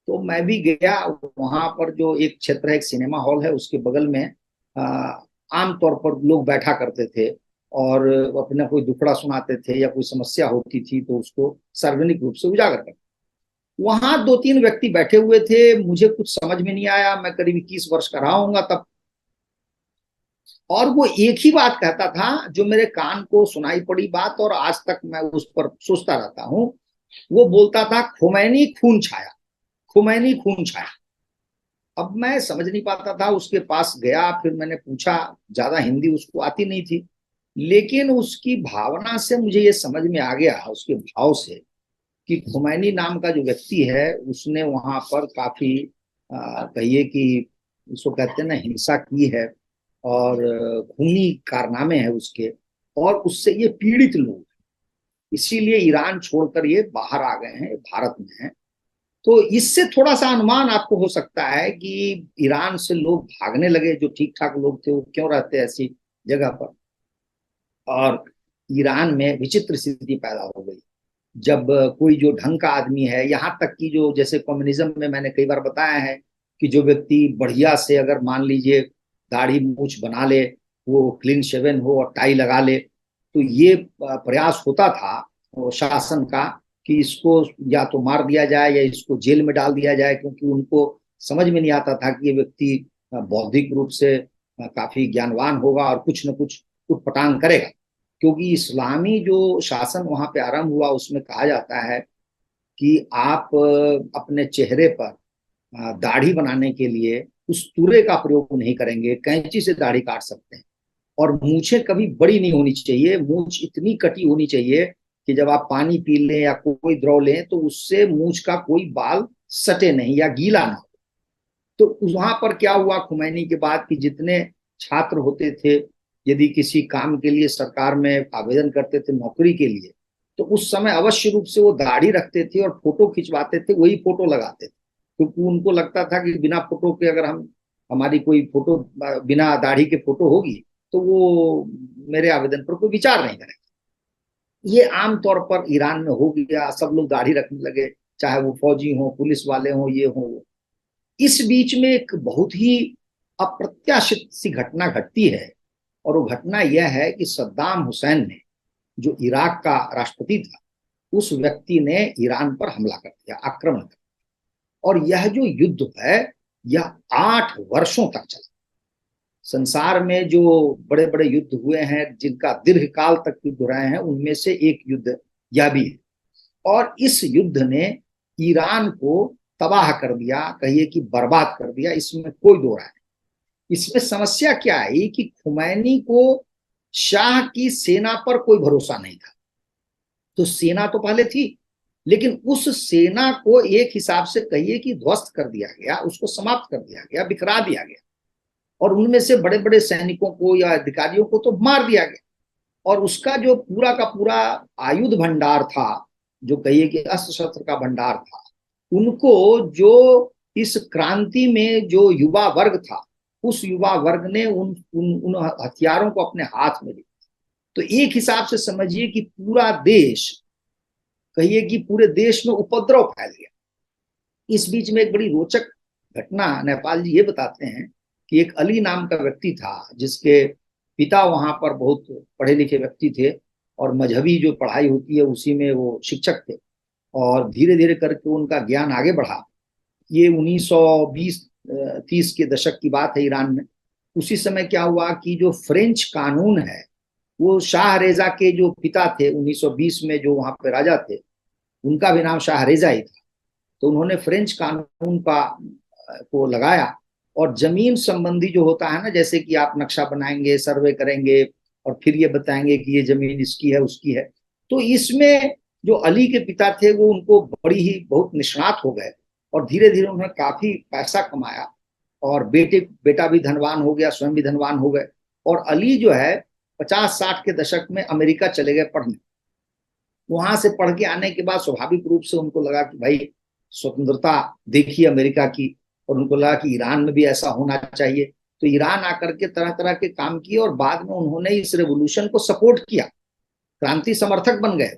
तो मैं भी गया, वहां पर जो एक क्षेत्र है, एक सिनेमा हॉल है, उसके बगल में आमतौर पर लोग बैठा करते थे और अपना कोई दुखड़ा सुनाते थे या कोई समस्या होती थी तो उसको सार्वजनिक रूप से उजागर करते। वहां 2-3 व्यक्ति बैठे हुए थे, मुझे कुछ समझ में नहीं आया, मैं करीब 21 वर्ष का रहा हूंगा तब। और वो एक ही बात कहता था जो मेरे कान को सुनाई पड़ी बात, और आज तक मैं उस पर सोचता रहता हूं। वो बोलता था, खुमैनी खून छाया, खुमैनी खून छाया। अब मैं समझ नहीं पाता था, उसके पास गया, फिर मैंने पूछा, ज्यादा हिंदी उसको आती नहीं थी, लेकिन उसकी भावना से मुझे ये समझ में आ गया, उसके भाव से, कि खुमैनी नाम का जो व्यक्ति है उसने वहां पर काफी कहिए कि उसको कहते हैं ना, हिंसा की है और खूनी कारनामे हैं उसके, और उससे ये पीड़ित लोग, इसीलिए ईरान छोड़कर ये बाहर आ गए हैं, भारत में हैं। तो इससे थोड़ा सा अनुमान आपको हो सकता है कि ईरान से लोग भागने लगे, जो ठीक ठाक लोग थे वो क्यों रहते ऐसी जगह पर। और ईरान में विचित्र स्थिति पैदा हो गई, जब कोई जो ढंग का आदमी है, यहाँ तक कि जो जैसे कम्युनिज्म में मैंने कई बार बताया है कि जो व्यक्ति बढ़िया से, अगर मान लीजिए दाढ़ी मूछ बना ले, वो क्लीन शेवन हो और टाई लगा ले, तो ये प्रयास होता था शासन का कि इसको या तो मार दिया जाए या इसको जेल में डाल दिया जाए, क्योंकि उनको समझ में नहीं आता था कि ये व्यक्ति बौद्धिक रूप से काफी ज्ञानवान होगा और कुछ न कुछ उटपटांग करेगा। क्योंकि इस्लामी जो शासन वहां पे आरंभ हुआ, उसमें कहा जाता है कि आप अपने चेहरे पर दाढ़ी बनाने के लिए उस तूरे का प्रयोग नहीं करेंगे, कैंची से दाढ़ी काट सकते हैं। और मूछें कभी बड़ी नहीं होनी चाहिए, मूछ इतनी कटी होनी चाहिए कि जब आप पानी पी लें या कोई द्रव लें तो उससे मूछ का कोई बाल सटे नहीं या गीला ना हो। तो वहां पर क्या हुआ, खुमैनी के बाद कि जितने छात्र होते थे, यदि किसी काम के लिए सरकार में आवेदन करते थे नौकरी के लिए, तो उस समय अवश्य रूप से वो दाढ़ी रखते थे और फोटो खिंचवाते थे, वही फोटो लगाते थे, क्योंकि उनको लगता था कि बिना फोटो के अगर हम, हमारी कोई फोटो बिना दाढ़ी के फोटो होगी तो वो मेरे आवेदन पर कोई विचार नहीं करेगा। ये आमतौर पर ईरान में हो गया, सब लोग दाढ़ी रखने लगे, चाहे वो फौजी हो, पुलिस वाले हो, ये हो। इस बीच में एक बहुत ही अप्रत्याशित सी घटना घटती है, और वो घटना यह है कि सद्दाम हुसैन ने, जो इराक का राष्ट्रपति था, उस व्यक्ति ने ईरान पर हमला कर दिया, आक्रमण कर दिया। और यह जो युद्ध है, यह 8 वर्षों तक चला। संसार में जो बड़े बड़े युद्ध हुए हैं, जिनका दीर्घकाल तक युद्ध रहे हैं, उनमें से एक युद्ध यह भी है। और इस युद्ध ने ईरान को तबाह कर दिया, कहिए कि बर्बाद कर दिया, इसमें कोई दो राय नहीं। इसमें समस्या क्या आई कि खुमैनी को शाह की सेना पर कोई भरोसा नहीं था। तो सेना तो पहले थी, लेकिन उस सेना को एक हिसाब से कहिए कि ध्वस्त कर दिया गया, उसको समाप्त कर दिया गया, बिखरा दिया गया, और उनमें से बड़े बड़े सैनिकों को या अधिकारियों को तो मार दिया गया। और उसका जो पूरा का पूरा आयुध भंडार था, जो कहिए कि अस्त्र शस्त्र का भंडार था, उनको जो इस क्रांति में जो युवा वर्ग था, उस युवा वर्ग ने उन हथियारों को अपने हाथ में लिया। तो एक हिसाब से समझिए कि पूरा देश, कहिए कि पूरे देश में उपद्रव फैल गया। इस बीच में एक बड़ी रोचक घटना नेपाल जी ये बताते हैं कि एक अली नाम का व्यक्ति था, जिसके पिता वहां पर बहुत पढ़े लिखे व्यक्ति थे और मजहबी जो पढ़ाई होती है उसी में वो शिक्षक थे, और धीरे धीरे करके उनका ज्ञान आगे बढ़ा। ये 1920-30 के दशक की बात है ईरान में। उसी समय क्या हुआ कि जो फ्रेंच कानून है, वो शाह रेजा के जो पिता थे 1920 में जो वहां पे राजा थे, उनका भी नाम शाह रेजा ही था। तो उन्होंने फ्रेंच कानून का को लगाया, और जमीन संबंधी जो होता है ना, जैसे कि आप नक्शा बनाएंगे, सर्वे करेंगे, और फिर ये बताएंगे कि ये जमीन इसकी है उसकी है, तो इसमें जो अली के पिता थे वो उनको बड़ी ही बहुत निष्णात हो गए, और धीरे धीरे उन्होंने काफी पैसा कमाया, और बेटा भी धनवान हो गया, स्वयं भी धनवान हो गए। और अली जो है 50-60 के दशक में अमेरिका चले गए पढ़ने। वहां से पढ़ के आने के बाद स्वाभाविक रूप से उनको लगा कि भाई स्वतंत्रता देखी अमेरिका की, और उनको लगा कि ईरान में भी ऐसा होना चाहिए। तो ईरान आकर के तरह तरह के काम किए, और बाद में उन्होंने इस रेवोल्यूशन को सपोर्ट किया, क्रांति समर्थक बन गए।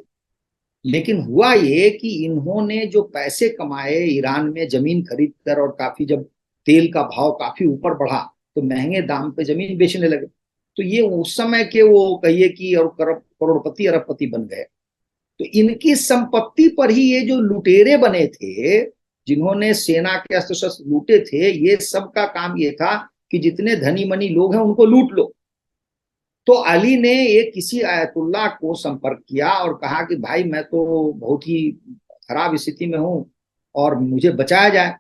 लेकिन हुआ ये कि इन्होंने जो पैसे कमाए ईरान में जमीन खरीद कर, और काफी जब तेल का भाव काफी ऊपर बढ़ा तो महंगे दाम पे जमीन बेचने लगे। तो ये उस समय के वो कहिए कि और करोड़पति अरबपति बन गए। तो इनकी संपत्ति पर ही ये जो लुटेरे बने थे, जिन्होंने सेना के अस्त्र शस्त्र लूटे थे, ये सब का काम ये था कि जितने धनी मनी लोग हैं उनको लूट लो। तो अली ने एक किसी आयतुल्लाह को संपर्क किया और कहा कि भाई मैं तो बहुत ही खराब स्थिति में हूं और मुझे बचाया जाए।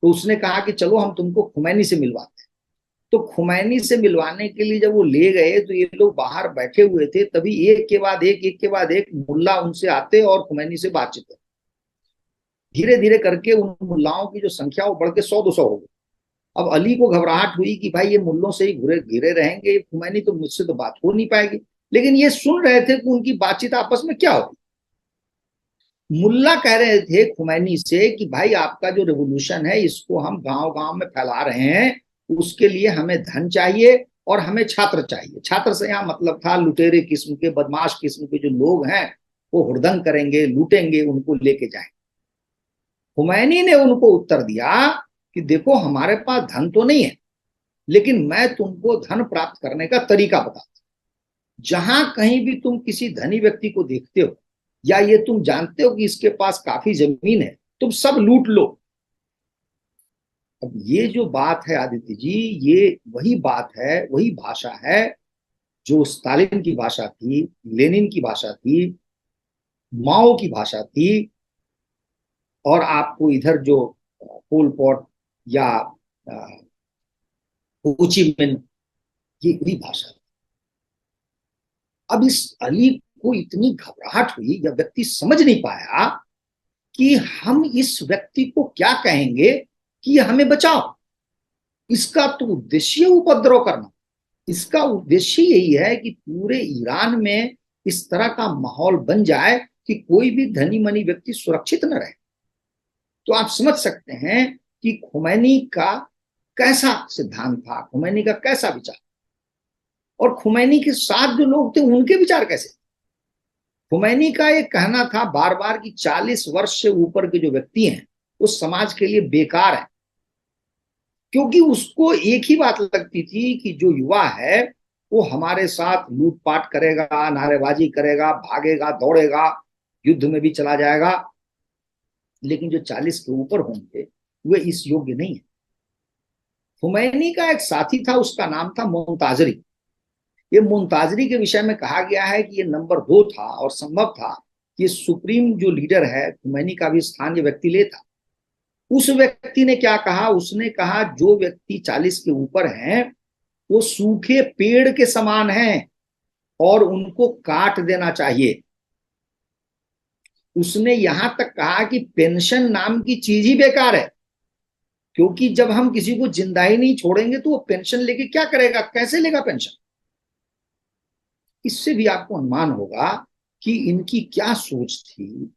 तो उसने कहा कि चलो हम तुमको खुमैनी से मिलवाते हैं। तो खुमैनी से मिलवाने के लिए जब वो ले गए तो ये लोग बाहर बैठे हुए थे, तभी एक के बाद एक मुल्ला उनसे आते और खुमैनी से बातचीत करते। धीरे धीरे करके उन मुल्लाओं की जो संख्या वो बढ़ के 100-200 हो गई। अब अली को घबराहट हुई कि भाई ये मुल्लों से ही घिरे घिरे रहेंगे, ये खुमैनी तो मुझसे तो बात हो नहीं पाएगी। लेकिन ये सुन रहे थे कि उनकी बातचीत आपस में क्या होगी। मुल्ला कह रहे थे खुमैनी से कि भाई आपका जो रेवोल्यूशन है इसको हम गांव गांव में फैला रहे हैं, उसके लिए हमें धन चाहिए और हमें छात्र चाहिए। छात्र से यहाँ मतलब था लुटेरे किस्म के, बदमाश किस्म के जो लोग हैं, वो हुड़दंग करेंगे, लूटेंगे, उनको लेके जाएंगे। खुमैनी ने उनको उत्तर दिया कि देखो हमारे पास धन तो नहीं है, लेकिन मैं तुमको धन प्राप्त करने का तरीका बताता हूं। जहां कहीं भी तुम किसी धनी व्यक्ति को देखते हो, या ये तुम जानते हो कि इसके पास काफी जमीन है, तुम सब लूट लो। अब ये जो बात है आदित्य जी, ये वही बात है, वही भाषा है जो स्टालिन की भाषा थी, लेनिन की भाषा थी, माओ की भाषा थी, और आपको इधर जो पोल पॉट या होची मिन, ये वही भाषा। अब इस अली को इतनी घबराहट हुई, यह व्यक्ति समझ नहीं पाया कि हम इस व्यक्ति को क्या कहेंगे कि हमें बचाओ। इसका तो उद्देश्य उपद्रव करना, इसका उद्देश्य यही है कि पूरे ईरान में इस तरह का माहौल बन जाए कि कोई भी धनी मनी व्यक्ति सुरक्षित न रहे। तो आप समझ सकते हैं कि खुमैनी का कैसा सिद्धांत था, खुमैनी का कैसा विचार, और खुमैनी के साथ जो लोग थे उनके विचार कैसे। खुमैनी का एक कहना था बार बार कि 40 वर्ष से ऊपर के जो व्यक्ति हैं वो समाज के लिए बेकार है, क्योंकि उसको एक ही बात लगती थी कि जो युवा है वो हमारे साथ लूटपाट करेगा, नारेबाजी करेगा, भागेगा, दौड़ेगा, युद्ध में भी चला जाएगा, लेकिन जो 40 के ऊपर होंगे वे इस योग्य नहीं है। खुमैनी का एक साथी था, उसका नाम था मुंताजरी। ये मुंताजरी के विषय में कहा गया है कि ये नंबर 2 था, और संभव था कि सुप्रीम जो लीडर है खुमैनी का भी स्थान ये व्यक्ति लेता। उस व्यक्ति ने क्या कहा, उसने कहा जो व्यक्ति 40 के ऊपर हैं वो सूखे पेड़ के समान हैं और उनको काट देना चाहिए। उसने यहां तक कहा कि पेंशन नाम की चीज ही बेकार है, क्योंकि जब हम किसी को जिंदा ही नहीं छोड़ेंगे तो वो पेंशन लेके क्या करेगा, कैसे लेगा पेंशन। इससे भी आपको अनुमान होगा कि इनकी क्या सोच थी।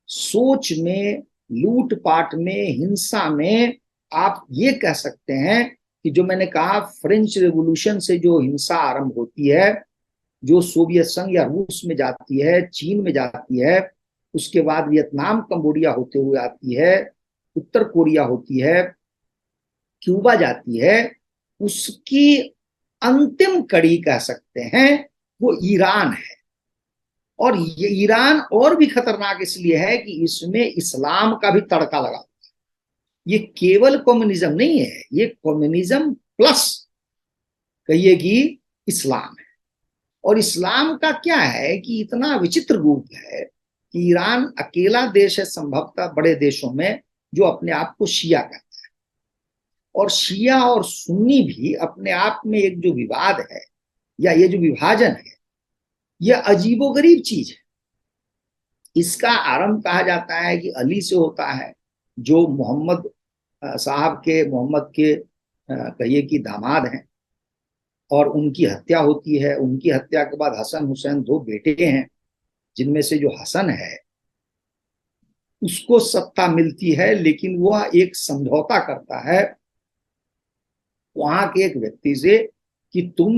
सोच में, लूटपाट में, हिंसा में, आप ये कह सकते हैं कि जो मैंने कहा फ्रेंच रेवोल्यूशन से जो हिंसा आरंभ होती है, जो सोवियत संघ या रूस में जाती है, चीन में जाती है, उसके बाद वियतनाम कंबोडिया होते हुए आती है, उत्तर कोरिया होती है, क्यूबा जाती है, उसकी अंतिम कड़ी कह सकते हैं वो ईरान है। और ये ईरान और भी खतरनाक इसलिए है कि इसमें इस्लाम का भी तड़का लगा। ये केवल कम्युनिज्म नहीं है, ये कम्युनिज्म प्लस कहिए कि इस्लाम है। और इस्लाम का क्या है कि इतना विचित्र रूप है कि ईरान अकेला देश है संभवतः बड़े देशों में जो अपने आप को शिया कहता है, और शिया और सुन्नी भी अपने आप में एक जो विवाद है या ये जो विभाजन है, यह अजीबोगरीब चीज है। इसका आरंभ कहा जाता है कि अली से होता है, जो मोहम्मद साहब के, मोहम्मद के कहिए कि दामाद हैं, और उनकी हत्या होती है। उनकी हत्या के बाद हसन हुसैन दो बेटे हैं, जिनमें से जो हसन है उसको सत्ता मिलती है, लेकिन वह एक समझौता करता है वहां के एक व्यक्ति से कि तुम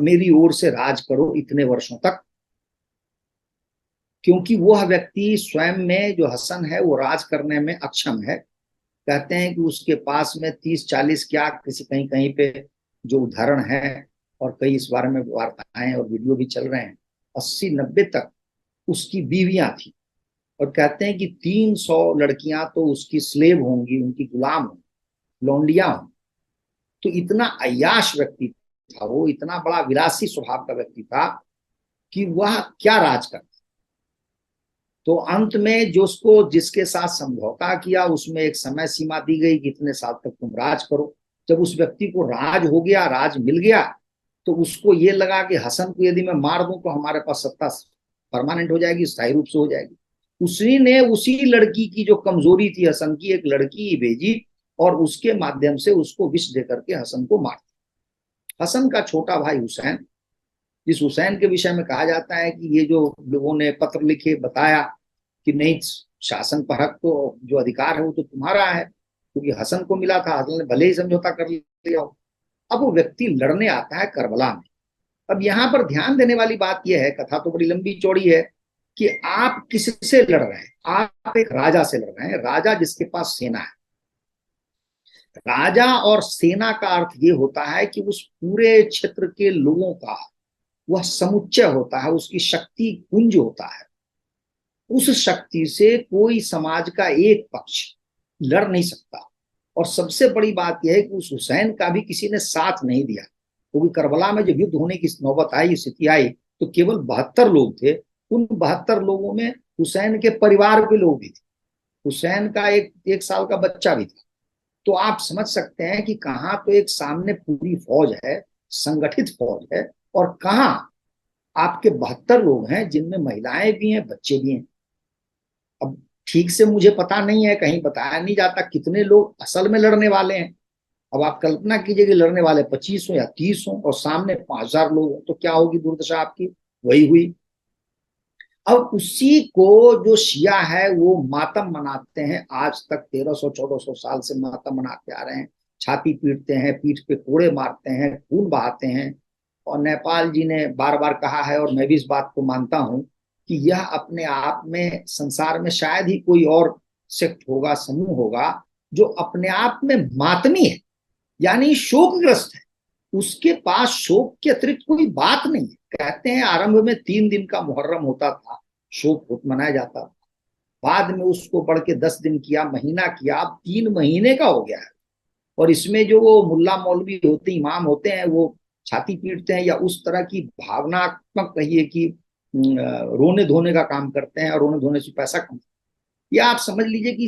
मेरी ओर से राज करो इतने वर्षों तक, क्योंकि वह व्यक्ति स्वयं में, जो हसन है, वो राज करने में अक्षम है। कहते हैं कि उसके पास में 30-40 क्या किसी कहीं कहीं पे जो उदाहरण है, और कई इस बारे में वार्ताएं और वीडियो भी चल रहे हैं, 80-90 तक उसकी बीवियां थी। और कहते हैं कि 300 लड़कियां तो उसकी स्लेव होंगी, उनकी गुलाम होंगी, लौंडियां होंगी। तो इतना अय्याश व्यक्ति था वो, इतना बड़ा विलासी स्वभाव का व्यक्ति था कि वह क्या राज करता। तो अंत में जो उसको जिसके साथ समझौता किया, उसमें एक समय सीमा दी गई कि इतने साल तक तुम राज करो। जब उस व्यक्ति को राज हो गया, राज मिल गया, तो उसको ये लगा कि हसन को यदि मैं मार दूं तो हमारे पास सत्ता परमानेंट हो जाएगी, स्थायी रूप से हो जाएगी। उसी ने उसी लड़की की जो कमजोरी थी हसन की, एक लड़की भेजी और उसके माध्यम से उसको विष देकर के हसन को मार दिया। हसन का छोटा भाई हुसैन, जिस हुसैन के विषय में कहा जाता है कि ये जो लोगों ने पत्र लिखे बताया कि नहीं, शासन पर हक तो जो अधिकार है वो तो तुम्हारा है, क्योंकि हसन को मिला था, हसन ने भले ही समझौता कर लिया हो। अब वो व्यक्ति लड़ने आता है करबला में। अब यहाँ पर ध्यान देने वाली बात यह है, कथा तो बड़ी लंबी चौड़ी है, कि आप किससे लड़ रहे हैं? आप एक राजा से लड़ रहे हैं, राजा जिसके पास सेना है। राजा और सेना का अर्थ ये होता है कि उस पूरे क्षेत्र के लोगों का वह समुच्चय होता है, उसकी शक्ति पुंज होता है। उस शक्ति से कोई समाज का एक पक्ष लड़ नहीं सकता। और सबसे बड़ी बात यह है कि उस हुसैन का भी किसी ने साथ नहीं दिया, क्योंकि करबला में जब युद्ध होने की नौबत आई, स्थिति आई, तो केवल 72 लोग थे। उन 72 लोगों में हुसैन के परिवार के लोग भी थे, हुसैन का एक साल का बच्चा भी था। तो आप समझ सकते हैं कि कहाँ तो एक सामने पूरी फौज है, संगठित फौज है, और कहाँ आपके 72 लोग हैं जिनमें महिलाएं भी हैं, बच्चे भी हैं। अब ठीक से मुझे पता नहीं है, कहीं बताया नहीं जाता कितने लोग असल में लड़ने वाले हैं। अब आप कल्पना कीजिए कि लड़ने वाले 25 हो या 30 हो और सामने 5000 लोग हो, तो क्या होगी दुर्दशा आपकी? वही हुई। अब उसी को जो शिया है वो मातम मनाते हैं, आज तक 1300-1400 साल से मातम मनाते आ रहे हैं। छाती पीटते हैं, पीठ पे कोड़े मारते हैं, खून बहाते हैं। और नेपाल जी ने बार बार कहा है, और मैं भी इस बात को मानता हूं, कि यह अपने आप में संसार में शायद ही कोई और सेक्ट होगा, समूह होगा, जो अपने आप में मातमी है, यानी शोकग्रस्त है। उसके पास शोक के अतिरिक्त कोई बात नहीं है। कहते हैं आरंभ में 3 दिन का मुहर्रम होता था, शोक मनाया जाता था। बाद में उसको बढ़ के 10 दिन किया, महीना किया, अब 3 महीने का हो गया है। और इसमें जो वो मुल्ला मौलवी होते, इमाम होते हैं, वो छाती पीटते हैं या उस तरह की भावनात्मक कहिए कि रोने धोने का काम करते हैं, और रोने धोने से पैसा कमाते। या आप समझ लीजिए कि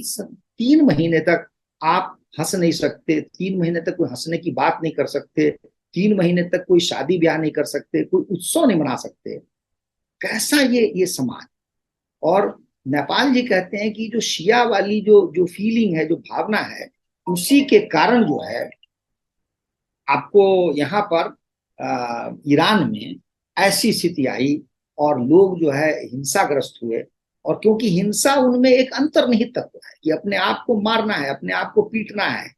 3 महीने तक आप हंस नहीं सकते, 3 महीने तक कोई हंसने की बात नहीं कर सकते, 3 महीने तक कोई शादी ब्याह नहीं कर सकते, कोई उत्सव नहीं मना सकते। कैसा ये समाज। और नेपाल जी कहते हैं कि जो शिया वाली जो जो फीलिंग है, जो भावना है, उसी के कारण जो है आपको यहाँ पर ईरान में ऐसी स्थिति आई, और लोग जो है हिंसाग्रस्त हुए। और क्योंकि हिंसा उनमें एक अंतर्निहित तत्व है कि अपने आप को मारना है, अपने आप को पीटना है।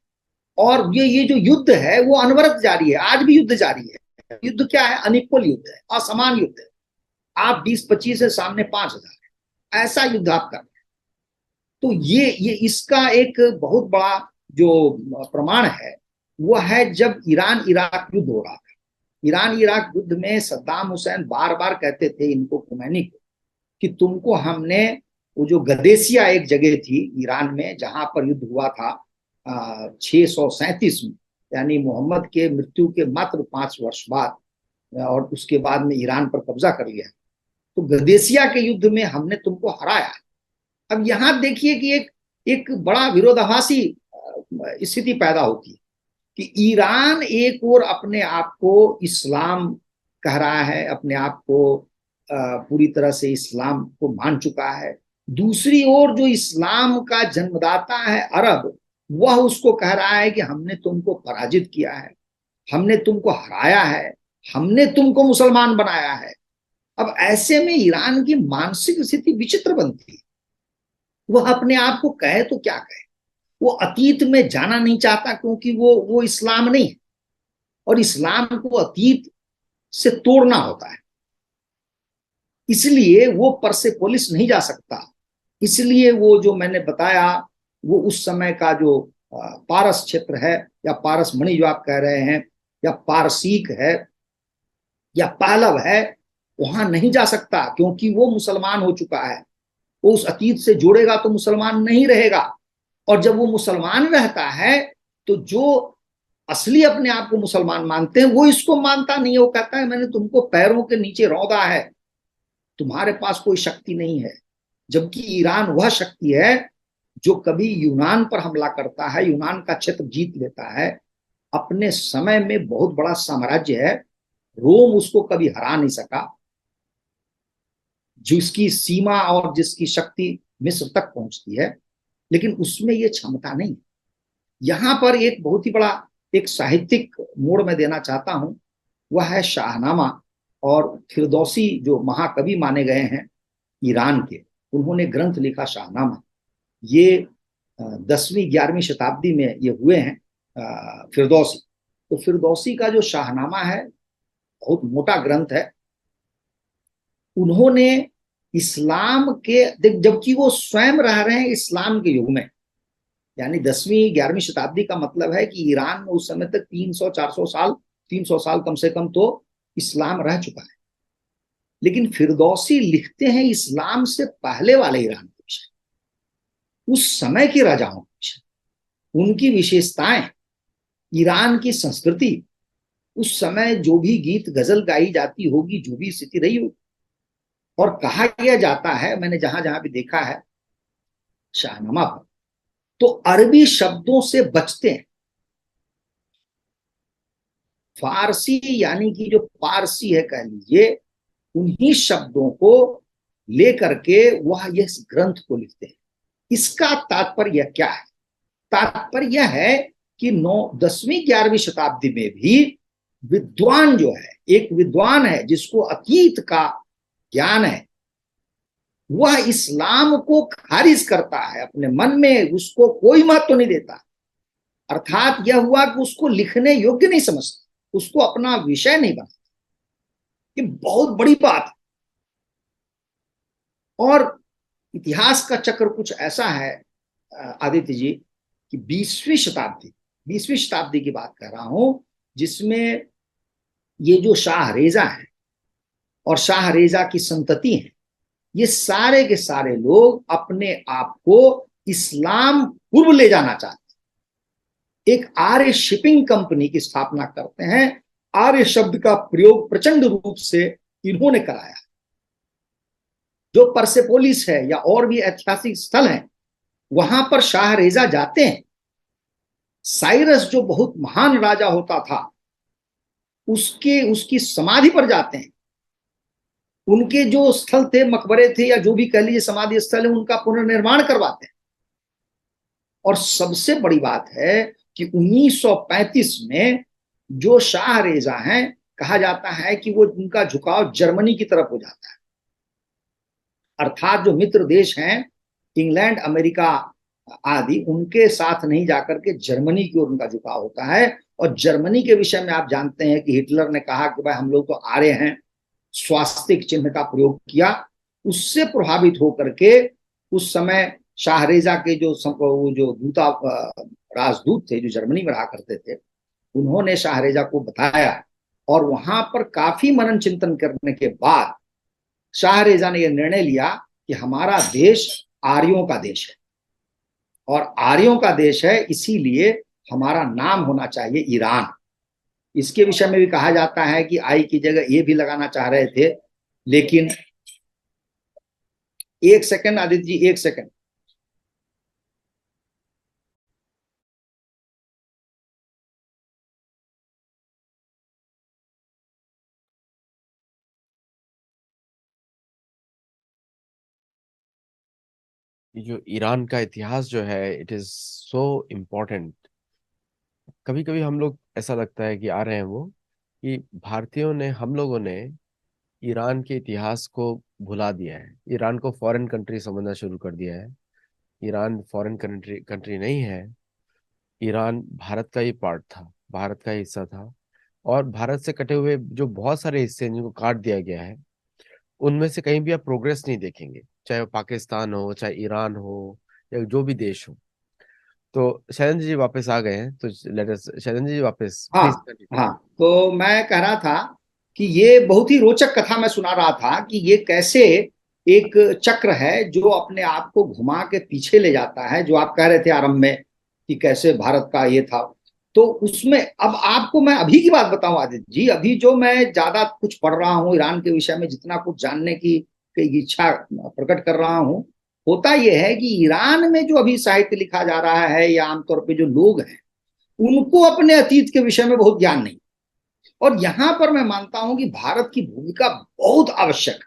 और ये जो युद्ध है वो अनवरत जारी है, आज भी युद्ध जारी है। युद्ध क्या है? अनइक्वल युद्ध है, असमान युद्ध है। आप 20-25 है, सामने 5000, ऐसा युद्ध आप कर रहे हैं। तो ये इसका एक बहुत बड़ा जो प्रमाण है वो है जब ईरान इराक युद्ध हो रहा था। ईरान इराक युद्ध में सद्दाम हुसैन बार बार कहते थे इनको, खुमैनी को, कि तुमको हमने, वो जो गदेसिया एक जगह थी ईरान में जहां पर युद्ध हुआ था 637 में, यानी मोहम्मद के मृत्यु के मात्र 5 वर्ष बाद, और उसके बाद में ईरान पर कब्जा कर लिया, तो गदेसिया के युद्ध में हमने तुमको हराया। अब यहां देखिए कि एक एक बड़ा विरोधाभासी स्थिति पैदा होती है कि ईरान एक और अपने आप को इस्लाम कह रहा है, अपने आप को पूरी तरह से इस्लाम को मान चुका है। दूसरी ओर जो इस्लाम का जन्मदाता है अरब, वह उसको कह रहा है कि हमने तुमको पराजित किया है, हमने तुमको हराया है, हमने तुमको मुसलमान बनाया है। अब ऐसे में ईरान की मानसिक स्थिति विचित्र बनती है। वह अपने आप को कहे तो क्या कहे, वो अतीत में जाना नहीं चाहता, क्योंकि वो इस्लाम नहीं है, और इस्लाम को अतीत से तोड़ना होता है। इसलिए वो परसेपोलिस नहीं जा सकता। इसलिए वो जो मैंने बताया, वो उस समय का जो पारस क्षेत्र है, या पारस मणि जो आप कह रहे हैं, या पारसीक है, या पालव है, वहां नहीं जा सकता, क्योंकि वो मुसलमान हो चुका है। वो उस अतीत से जोड़ेगा तो मुसलमान नहीं रहेगा, और जब वो मुसलमान रहता है तो जो असली अपने आप को मुसलमान मानते हैं वो इसको मानता नहीं है। वो कहता है मैंने तुमको पैरों के नीचे रौंदा है, तुम्हारे पास कोई शक्ति नहीं है। जबकि ईरान वह शक्ति है जो कभी यूनान पर हमला करता है, यूनान का क्षेत्र जीत लेता है, अपने समय में बहुत बड़ा साम्राज्य है, रोम उसको कभी हरा नहीं सका, जिसकी सीमा और जिसकी शक्ति मिस्र तक पहुंचती है, लेकिन उसमें यह क्षमता नहीं। यहां पर एक बहुत ही बड़ा एक साहित्यिक मोड़ में देना चाहता हूं, वह है शाहनामा। और फिरदौसी जो महाकवि माने गए हैं ईरान के, उन्होंने ग्रंथ लिखा शाहनामा। ये 10वीं 11वीं शताब्दी में ये हुए हैं फिरदौसी। तो फिरदौसी का जो शाहनामा है बहुत मोटा ग्रंथ है। उन्होंने इस्लाम के, जबकि वो स्वयं रह रहे हैं इस्लाम के युग में, यानी 10वीं 11वीं शताब्दी का मतलब है कि ईरान में उस समय तक 300-400 साल, 300 साल कम से कम तो इस्लाम रह चुका है। लेकिन फिरदौसी लिखते हैं इस्लाम से पहले वाले ईरान के विषय, उस समय के राजाओं के विषय, उनकी विशेषताएं, ईरान की संस्कृति, उस समय जो भी गीत गजल गाई जाती होगी, जो भी स्थिति रही होगी। और कहा यह जाता है, मैंने जहां जहां भी देखा है शाहनामा पर, तो अरबी शब्दों से बचते हैं। फारसी यानी कि जो पारसी है कह लीजिए, उन्हीं शब्दों को लेकर के वह यह ग्रंथ को लिखते हैं। इसका तात्पर्य क्या है? तात्पर्य यह है कि 10वीं 11वीं शताब्दी में भी विद्वान जो है, एक विद्वान है जिसको अतीत का ज्ञान है, वह इस्लाम को खारिज करता है, अपने मन में उसको कोई महत्व नहीं देता। अर्थात यह हुआ कि उसको लिखने योग्य नहीं समझता, उसको अपना विषय नहीं बनाता। ये बहुत बड़ी बात है। और इतिहास का चक्र कुछ ऐसा है आदित्य जी, कि 20वीं शताब्दी की बात कर रहा हूं, जिसमें ये जो शाह रेजा है और शाह रेजा की संतति है, ये सारे के सारे लोग अपने आप को इस्लाम पूर्व ले जाना चाहते हैं। एक आर्य शिपिंग कंपनी की स्थापना करते हैं। आर्य शब्द का प्रयोग प्रचंड रूप से इन्होंने कराया। जो परसेपोलिस है या और भी ऐतिहासिक स्थल हैं, वहां पर शाह रेजा जाते हैं। साइरस जो बहुत महान राजा होता था, उसकी समाधि पर जाते हैं। उनके जो स्थल थे, मकबरे थे, या जो भी कह लीजिए समाधि स्थल है, उनका पुनर्निर्माण करवाते हैं। और सबसे बड़ी बात है कि 1935 में जो शाह रेजा हैं, कहा जाता है कि वो उनका झुकाव जर्मनी की तरफ हो जाता है। अर्थात जो मित्र देश हैं, इंग्लैंड, अमेरिका आदि, उनके साथ नहीं जाकर के जर्मनी की ओर उनका झुकाव होता है। और जर्मनी के विषय में आप जानते हैं कि हिटलर ने कहा कि भाई हम लोग तो आर्य हैं, स्वास्तिक चिन्ह का प्रयोग किया। उससे प्रभावित होकर के उस समय शाहरेजा के जो दूता राजदूत थे, जो जर्मनी में रहा करते थे, उन्होंने शाहरेजा को बताया। और वहां पर काफी मनन चिंतन करने के बाद शाहरेजा ने यह निर्णय लिया कि हमारा देश आर्यों का देश है, और आर्यों का देश है, इसीलिए हमारा नाम होना चाहिए ईरान। इसके विषय में भी कहा जाता है कि आई की जगह ए भी लगाना चाह रहे थे, लेकिन एक सेकंड आदित्य जी, एक सेकंड। ये जो ईरान का इतिहास जो है, इट इज सो इम्पोर्टेंट। कभी कभी हम लोग ऐसा लगता है कि आ रहे हैं वो, कि भारतीयों ने, हम लोगों ने ईरान के इतिहास को भुला दिया है, ईरान को फॉरेन कंट्री समझना शुरू कर दिया है। ईरान फॉरेन कंट्री कंट्री नहीं है। ईरान भारत का ही पार्ट था, भारत का ही हिस्सा था। और भारत से कटे हुए जो बहुत सारे हिस्से हैं जिनको काट दिया गया है, उनमें से कहीं भी आप प्रोग्रेस नहीं देखेंगे, चाहे वो पाकिस्तान हो, चाहे ईरान हो, या जो भी देश हो। तो शैलेंद्र जी वापस आ गए हैं, तो लेट अस, शैलेंद्र जी वापस हाँ, प्लीज कंटिन्यू। हाँ, तो मैं कह रहा था कि ये बहुत ही रोचक कथा मैं सुना रहा था कि ये कैसे एक चक्र है जो अपने आप को घुमा के पीछे ले जाता है, जो आप कह रहे थे आरंभ में कि कैसे भारत का ये था। तो उसमें अब आपको मैं अभी की बात बताऊं आदित्य जी, अभी जो मैं ज्यादा कुछ पढ़ रहा हूँ ईरान के विषय में, जितना कुछ जानने की इच्छा प्रकट कर रहा हूँ, होता यह है कि ईरान में जो अभी साहित्य लिखा जा रहा है, या आमतौर पर जो लोग हैं, उनको अपने अतीत के विषय में बहुत ज्ञान नहीं। और यहां पर मैं मानता हूं कि भारत की भूमिका बहुत आवश्यक है।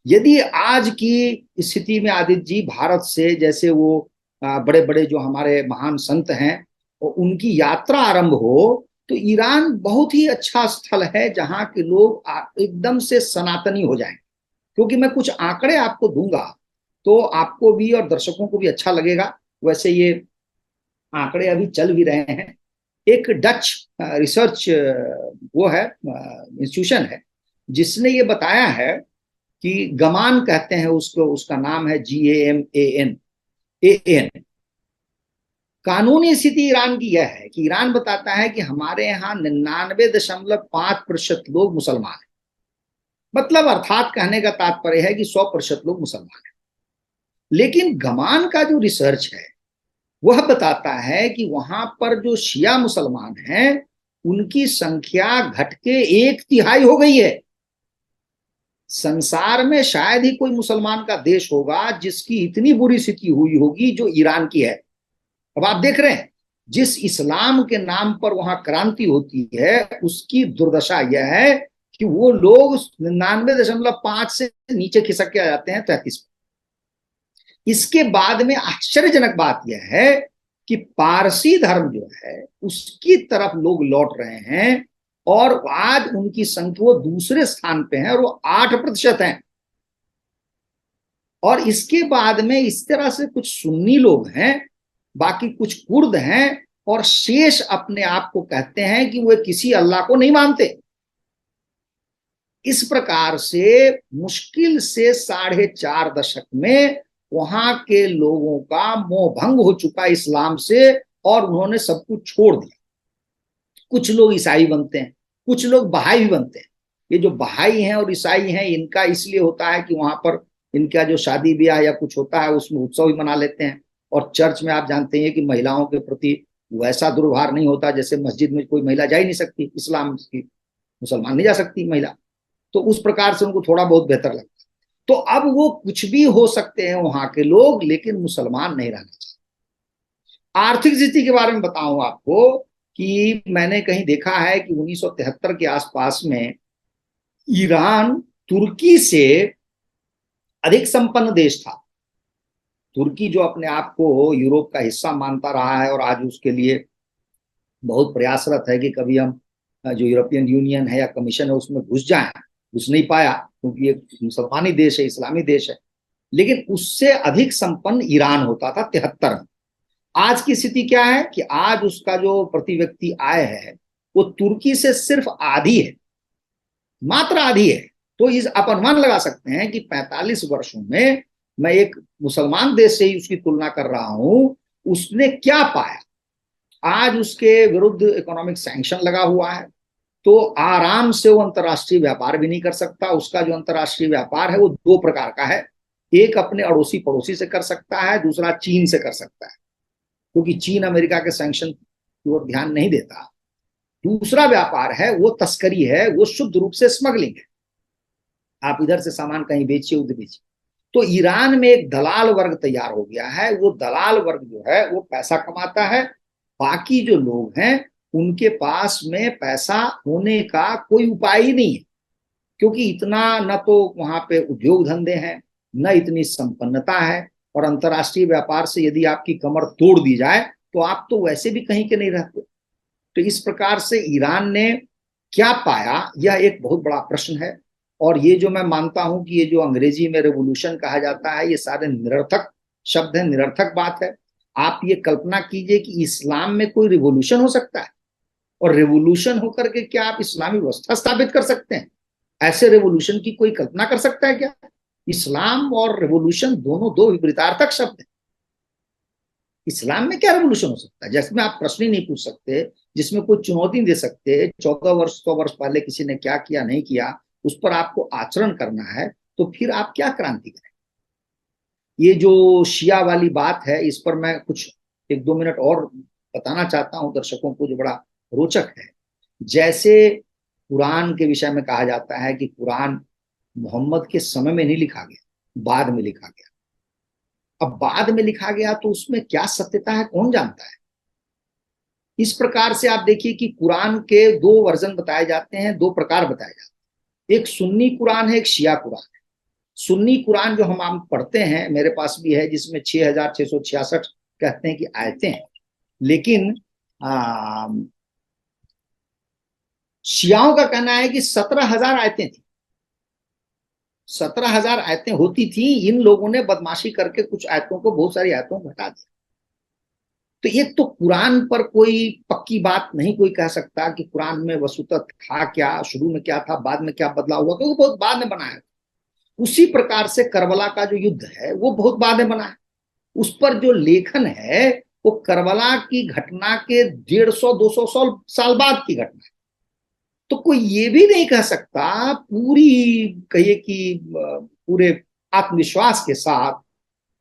यदि आज की स्थिति में आदित्य जी भारत से, जैसे वो बड़े बड़े जो हमारे महान संत हैं, और उनकी यात्रा आरंभ हो, तो ईरान बहुत ही अच्छा स्थल है जहां के लोग एकदम से सनातनी हो जाएं। क्योंकि मैं कुछ आंकड़े आपको दूंगा तो आपको भी और दर्शकों को भी अच्छा लगेगा। वैसे ये आंकड़े अभी चल भी रहे हैं। एक डच रिसर्च वो है, इंस्टीट्यूशन है, जिसने ये बताया है कि गमान कहते हैं उसको, उसका नाम है GAMAN। कानूनी स्थिति ईरान की यह है कि ईरान बताता है कि हमारे यहाँ 99.5% लोग मुसलमान हैं। मतलब अर्थात कहने का तात्पर्य है कि 100% लोग मुसलमान हैं। लेकिन गमान का जो रिसर्च है वह बताता है कि वहां पर जो शिया मुसलमान हैं, उनकी संख्या घट के 1/3 हो गई है। संसार में शायद ही कोई मुसलमान का देश होगा जिसकी इतनी बुरी स्थिति हुई होगी जो ईरान की है। अब आप देख रहे हैं, जिस इस्लाम के नाम पर वहां क्रांति होती है, उसकी दुर्दशा यह है कि वो लोग 99.5 से नीचे खिसक के आ जाते हैं 33। इसके बाद में आश्चर्यजनक बात यह है कि पारसी धर्म जो है उसकी तरफ लोग लौट रहे हैं, और आज उनकी संख्या वो दूसरे स्थान पे है, और वो 8% है। और इसके बाद में इस तरह से कुछ सुन्नी लोग हैं, बाकी कुछ कुर्द हैं, और शेष अपने आप को कहते हैं कि वे किसी अल्लाह को नहीं मानते। इस प्रकार से मुश्किल से 4.5 दशक में वहां के लोगों का मोह भंग हो चुका इस्लाम से, और उन्होंने सब कुछ छोड़ दिया। कुछ लोग ईसाई बनते हैं, कुछ लोग बहाई भी बनते हैं। ये जो बहाई हैं और ईसाई हैं, इनका इसलिए होता है कि वहां पर इनका जो शादी ब्याह या कुछ होता है उसमें उत्सव भी मना लेते हैं। और चर्च में आप जानते हैं कि महिलाओं के प्रति वैसा दुर्व्यवहार नहीं होता, जैसे मस्जिद में कोई महिला जा ही नहीं सकती, इस्लाम की मुसलमान नहीं जा सकती महिला। तो उस प्रकार से उनको थोड़ा बहुत बेहतर लगता है। तो अब वो कुछ भी हो सकते हैं वहां के लोग, लेकिन मुसलमान नहीं रहना चाहिए। आर्थिक स्थिति के बारे में बताऊं आपको कि मैंने कहीं देखा है कि 1973 के आसपास में ईरान तुर्की से अधिक संपन्न देश था। तुर्की जो अपने आप को यूरोप का हिस्सा मानता रहा है, और आज उसके लिए बहुत प्रयासरत है कि कभी हम जो यूरोपियन यूनियन है या कमीशन है उसमें घुस जाएं, घुस नहीं पाया क्योंकि ये मुसलमानी देश है, इस्लामी देश है। लेकिन उससे अधिक संपन्न ईरान होता था 73 में। आज की स्थिति क्या है कि आज उसका जो प्रति व्यक्ति आय है वो तुर्की से सिर्फ आधी है, मात्र आधी है। तो इस आप अनुमान लगा सकते हैं कि 45 वर्षों में, मैं एक मुसलमान देश से ही उसकी तुलना कर रहा हूं, उसने क्या पाया। आज उसके विरुद्ध इकोनॉमिक सैंक्शन लगा हुआ है, तो आराम से वो अंतर्राष्ट्रीय व्यापार भी नहीं कर सकता। उसका जो अंतर्राष्ट्रीय व्यापार है वो 2 प्रकार का है। एक अपने अड़ोसी पड़ोसी से कर सकता है, दूसरा चीन से कर सकता है, क्योंकि चीन अमेरिका के सैंक्शन की ओर ध्यान नहीं देता। दूसरा व्यापार है वो तस्करी है, वो शुद्ध रूप से स्मगलिंग है। आप इधर से सामान कहीं बेचिए, उधर बेचिए। तो ईरान में एक दलाल वर्ग तैयार हो गया है। वो दलाल वर्ग जो है वो पैसा कमाता है, बाकी जो लोग हैं उनके पास में पैसा होने का कोई उपाय ही नहीं है, क्योंकि इतना न तो वहां पे उद्योग धंधे हैं, न इतनी संपन्नता है। और अंतर्राष्ट्रीय व्यापार से यदि आपकी कमर तोड़ दी जाए तो आप तो वैसे भी कहीं के नहीं रहते। तो इस प्रकार से ईरान ने क्या पाया, यह एक बहुत बड़ा प्रश्न है। और ये जो मैं मानता हूं कि ये जो अंग्रेजी में रेवोल्यूशन कहा जाता है, ये सारे निरर्थक शब्द है, निरर्थक बात है। आप ये कल्पना कीजिए कि इस्लाम में कोई रिवोल्यूशन हो सकता है, और रेवोल्यूशन होकर के क्या आप इस्लामी व्यवस्था स्थापित कर सकते हैं? ऐसे रेवोल्यूशन की कोई कल्पना कर सकता है क्या? इस्लाम और रेवोल्यूशन दोनों दो विपरीतार्थक शब्द हैं। इस्लाम में क्या रेवोल्यूशन हो सकता है जिसमें आप प्रश्न ही नहीं पूछ सकते, जिसमें कोई चुनौती दे सकते? 14 वर्ष 100 वर्ष पहले किसी ने क्या किया नहीं किया उस पर आपको आचरण करना है, तो फिर आप क्या क्रांति करें? ये जो शिया वाली बात है, इस पर मैं कुछ 1-2 मिनट और बताना चाहता हूं दर्शकों को, जो बड़ा रोचक है। जैसे कुरान के विषय में कहा जाता है कि कुरान मोहम्मद के समय में नहीं लिखा गया, बाद में लिखा गया। अब बाद में लिखा गया तो उसमें क्या सत्यता है कौन जानता है। इस प्रकार से आप देखिए कि कुरान के दो वर्जन बताए जाते हैं, दो प्रकार बताए जाते हैं। एक सुन्नी कुरान है, एक शिया कुरान है। सुन्नी कुरान जो हम पढ़ते हैं, मेरे पास भी है, जिसमें 6666 कहते हैं कि आयतें हैं। लेकिन शियाओं का कहना है कि 17,000 आयतें थी। 17,000 आयतें होती थी। इन लोगों ने बदमाशी करके कुछ आयतों को, बहुत सारी आयतों को हटा दिया। तो एक तो कुरान पर कोई पक्की बात नहीं कोई कह सकता कि कुरान में वस्तुतः था क्या, शुरू में क्या था, बाद में क्या बदलाव हुआ, क्योंकि बहुत बाद में बना है। उसी प्रकार से करबला का जो युद्ध है वो बहुत बाद में बना है। उस पर जो लेखन है वो करबला की घटना के 150-200 साल बाद की घटना है। तो कोई ये भी नहीं कह सकता पूरी, कहिए कि पूरे आत्मविश्वास के साथ,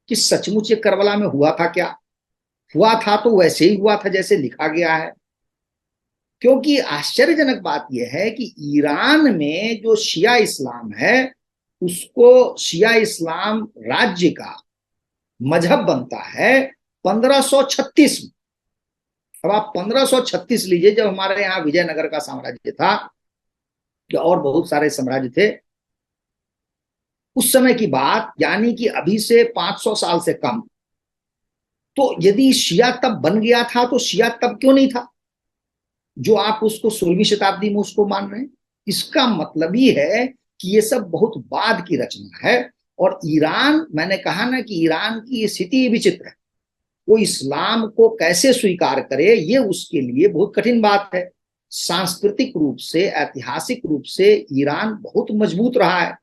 कि सचमुच ये करबला में हुआ था क्या। हुआ था तो वैसे ही हुआ था जैसे लिखा गया है। क्योंकि आश्चर्यजनक बात यह है कि ईरान में जो शिया इस्लाम है, उसको शिया इस्लाम राज्य का मजहब बनता है 1536 में। अब आप 1536 लीजिए, जब हमारे यहाँ विजयनगर का साम्राज्य था और बहुत सारे साम्राज्य थे, उस समय की बात, यानी कि अभी से 500 साल से कम। तो यदि शिया तब बन गया था तो शिया तब क्यों नहीं था, जो आप उसको 16वीं शताब्दी में उसको मान रहे हैं? इसका मतलब ही है कि ये सब बहुत बाद की रचना है। और ईरान, मैंने कहा ना कि ईरान की स्थिति विचित्र है। वो इस्लाम को कैसे स्वीकार करे, ये उसके लिए बहुत कठिन बात है। सांस्कृतिक रूप से, ऐतिहासिक रूप से ईरान बहुत मजबूत रहा है,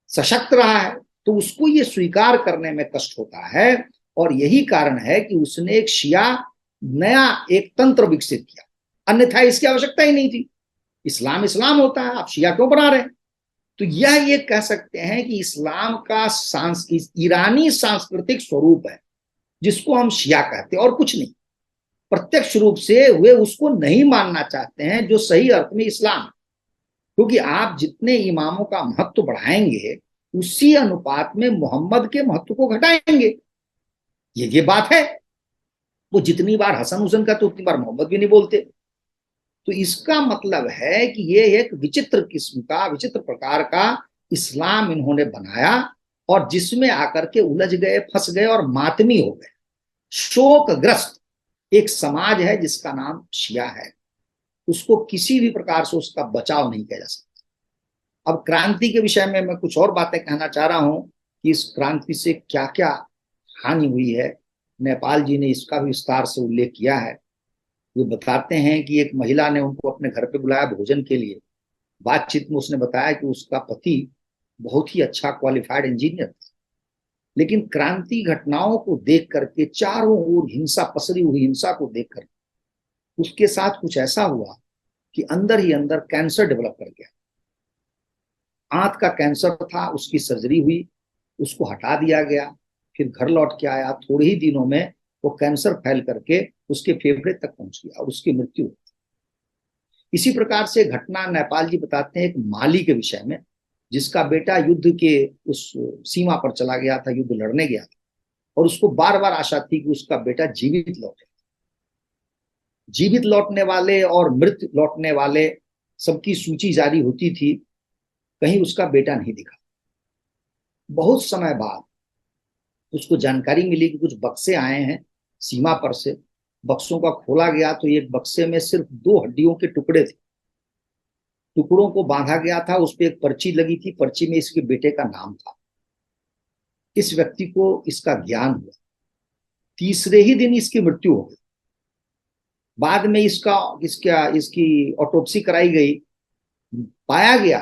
सशक्त रहा है, तो उसको ये स्वीकार करने में कष्ट होता है। और यही कारण है कि उसने एक शिया नया एक तंत्र विकसित किया, अन्यथा इसकी आवश्यकता ही नहीं थी। इस्लाम इस्लाम होता है, आप शिया क्यों बना रहे हैं? तो यह ये कह सकते हैं कि इस्लाम का ईरानी सांस्कृतिक स्वरूप है, जिसको हम शिया कहते हैं, और कुछ नहीं। प्रत्यक्ष रूप से वे उसको नहीं मानना चाहते हैं जो सही अर्थ में इस्लाम। क्योंकि आप जितने इमामों का महत्व बढ़ाएंगे, उसी अनुपात में मोहम्मद के महत्व को घटाएंगे। ये बात है। वो जितनी बार हसन हुसैन का तो उतनी बार मोहम्मद भी नहीं बोलते। तो इसका मतलब है कि ये एक विचित्र किस्म का, विचित्र प्रकार का इस्लाम इन्होंने बनाया, और जिसमें आकर के उलझ गए, फंस गए और मातमी हो गए। शोकग्रस्त एक समाज है जिसका नाम शिया है। उसको किसी भी प्रकार से उसका बचाव नहीं किया जा सकता। अब क्रांति के विषय में मैं कुछ और बातें कहना चाह रहा हूं कि इस क्रांति से क्या क्या हानि हुई है। नेपाल जी ने इसका भी विस्तार से उल्लेख किया है। वो बताते हैं कि एक महिला ने उनको अपने घर पे बुलाया भोजन के लिए। बातचीत में उसने बताया कि उसका पति बहुत ही अच्छा क्वालिफाइड इंजीनियर था, लेकिन क्रांति घटनाओं को देख करके, चारों ओर हिंसा पसरी हुई हिंसा को देख कर उसके साथ कुछ ऐसा हुआ कि अंदर ही अंदर कैंसर डेवलप कर गया। आंत का कैंसर था, उसकी सर्जरी हुई, उसको हटा दिया गया। फिर घर लौट के आया, थोड़े ही दिनों में वो कैंसर फैल करके उसके फेफड़े तक पहुंच गया और उसकी मृत्यु हुई। इसी प्रकार से घटना नेपाल जी बताते हैं एक माली के विषय में, जिसका बेटा युद्ध के उस सीमा पर चला गया था, युद्ध लड़ने गया था, और उसको बार बार आशा थी कि उसका बेटा जीवित लौटे। जीवित लौटने वाले और मृत लौटने वाले सबकी सूची जारी होती थी, कहीं उसका बेटा नहीं दिखा। बहुत समय बाद उसको जानकारी मिली कि कुछ बक्से आए हैं सीमा पर से। बक्सों का खोला गया तो एक बक्से में सिर्फ 2 हड्डियों के टुकड़े थे। टुकड़ों को बांधा गया था, उस पर एक पर्ची लगी थी, पर्ची में इसके बेटे का नाम था। इस व्यक्ति को इसका ज्ञान हुआ, तीसरे ही दिन इसकी मृत्यु हो गई। बाद में इसकी ऑटोप्सी कराई गई, पाया गया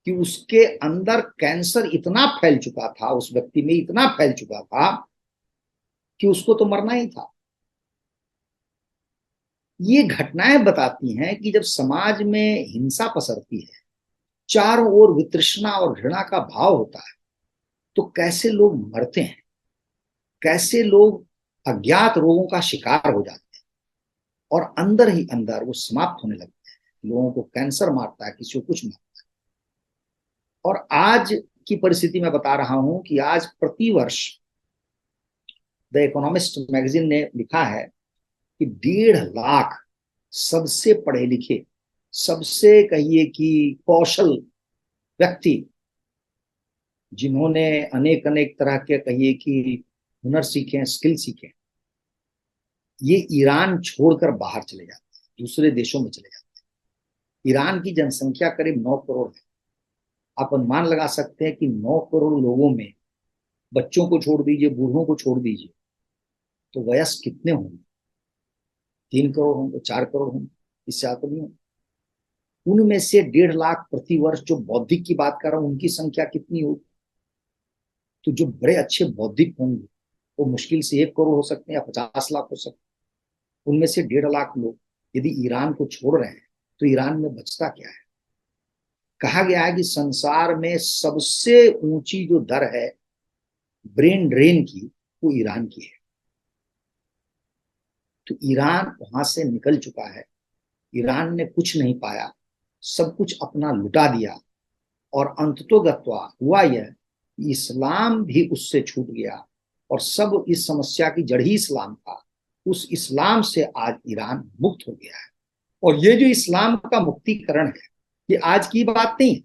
कि उसके अंदर कैंसर इतना फैल चुका था, उस व्यक्ति में इतना फैल चुका था कि उसको तो मरना ही था। ये घटनाएं बताती हैं कि जब समाज में हिंसा पसरती है, चारों ओर वितृष्णा और घृणा का भाव होता है, तो कैसे लोग मरते हैं, कैसे लोग अज्ञात रोगों का शिकार हो जाते हैं और अंदर ही अंदर वो समाप्त होने लगते हैं। लोगों को कैंसर मारता है, किसी को कुछ मारता है। और आज की परिस्थिति में बता रहा हूं कि आज प्रतिवर्ष द इकोनॉमिस्ट मैगजीन ने लिखा है कि 1.5 लाख सबसे पढ़े लिखे, सबसे कहिए कि कौशल व्यक्ति, जिन्होंने अनेक अनेक तरह के कहिए कि हुनर सीखे, स्किल सीखे, ये ईरान छोड़कर बाहर चले जाते हैं, दूसरे देशों में चले जाते हैं। ईरान की जनसंख्या करीब 9 करोड़ है। आप अनुमान लगा सकते हैं कि 9 करोड़ लोगों में बच्चों को छोड़ दीजिए, बूढ़ों को छोड़ दीजिए, तो वयस्क कितने होंगे? 3 करोड़ होंगे, 4 करोड़ होंगे, इससे ज्यादा नहीं होंगे। उनमें से 1.5 लाख प्रति वर्ष, जो बौद्धिक की बात कर रहा हूं, उनकी संख्या कितनी होगी? तो जो बड़े अच्छे बौद्धिक होंगे वो मुश्किल से 1 करोड़ हो सकते हैं या 50 लाख हो सकते हैं। उनमें से 1.5 लाख लोग यदि ईरान को छोड़ रहे हैं तो ईरान में बचता क्या है? कहा गया है कि संसार में सबसे ऊंची जो दर है ब्रेन ड्रेन की, वो ईरान की है। तो ईरान वहां से निकल चुका है। ईरान ने कुछ नहीं पाया, सब कुछ अपना लुटा दिया, और अंततोगत्वा हुआ यह, इस्लाम भी उससे छूट गया और सब इस समस्या की जड़ ही इस्लाम था। उस इस्लाम से आज ईरान मुक्त हो गया है। और ये जो इस्लाम का मुक्तिकरण है, ये आज की बात नहीं है।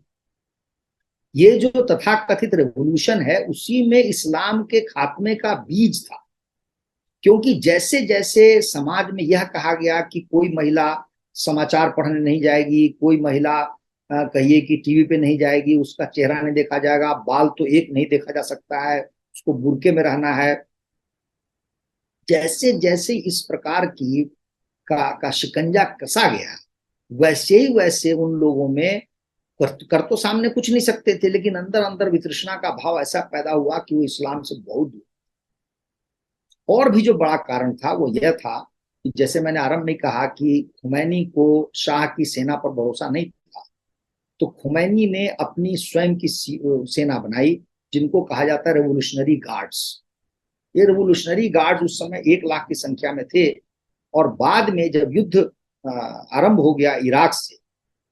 ये जो तथाकथित रेवोल्यूशन है, उसी में इस्लाम के खात्मे का बीज था। क्योंकि जैसे जैसे समाज में यह कहा गया कि कोई महिला समाचार पढ़ने नहीं जाएगी, कोई महिला कहिए कि टीवी पे नहीं जाएगी, उसका चेहरा नहीं देखा जाएगा, बाल तो एक नहीं देखा जा सकता है, उसको बुर्के में रहना है, जैसे जैसे इस प्रकार की का शिकंजा कसा गया, वैसे ही वैसे उन लोगों में कर तो सामने कुछ नहीं सकते थे, लेकिन अंदर अंदर वितृष्णा का भाव ऐसा पैदा हुआ कि वो इस्लाम से बहुत दूर। और भी जो बड़ा कारण था वो यह था कि जैसे मैंने आरंभ में कहा कि खुमैनी को शाह की सेना पर भरोसा नहीं था, तो खुमैनी ने अपनी स्वयं की सेना बनाई, जिनको कहा जाता है रेवोल्यूशनरी गार्ड्स। ये रेवोल्यूशनरी गार्ड्स उस समय 1 लाख की संख्या में थे। और बाद में जब युद्ध आरंभ हो गया इराक से,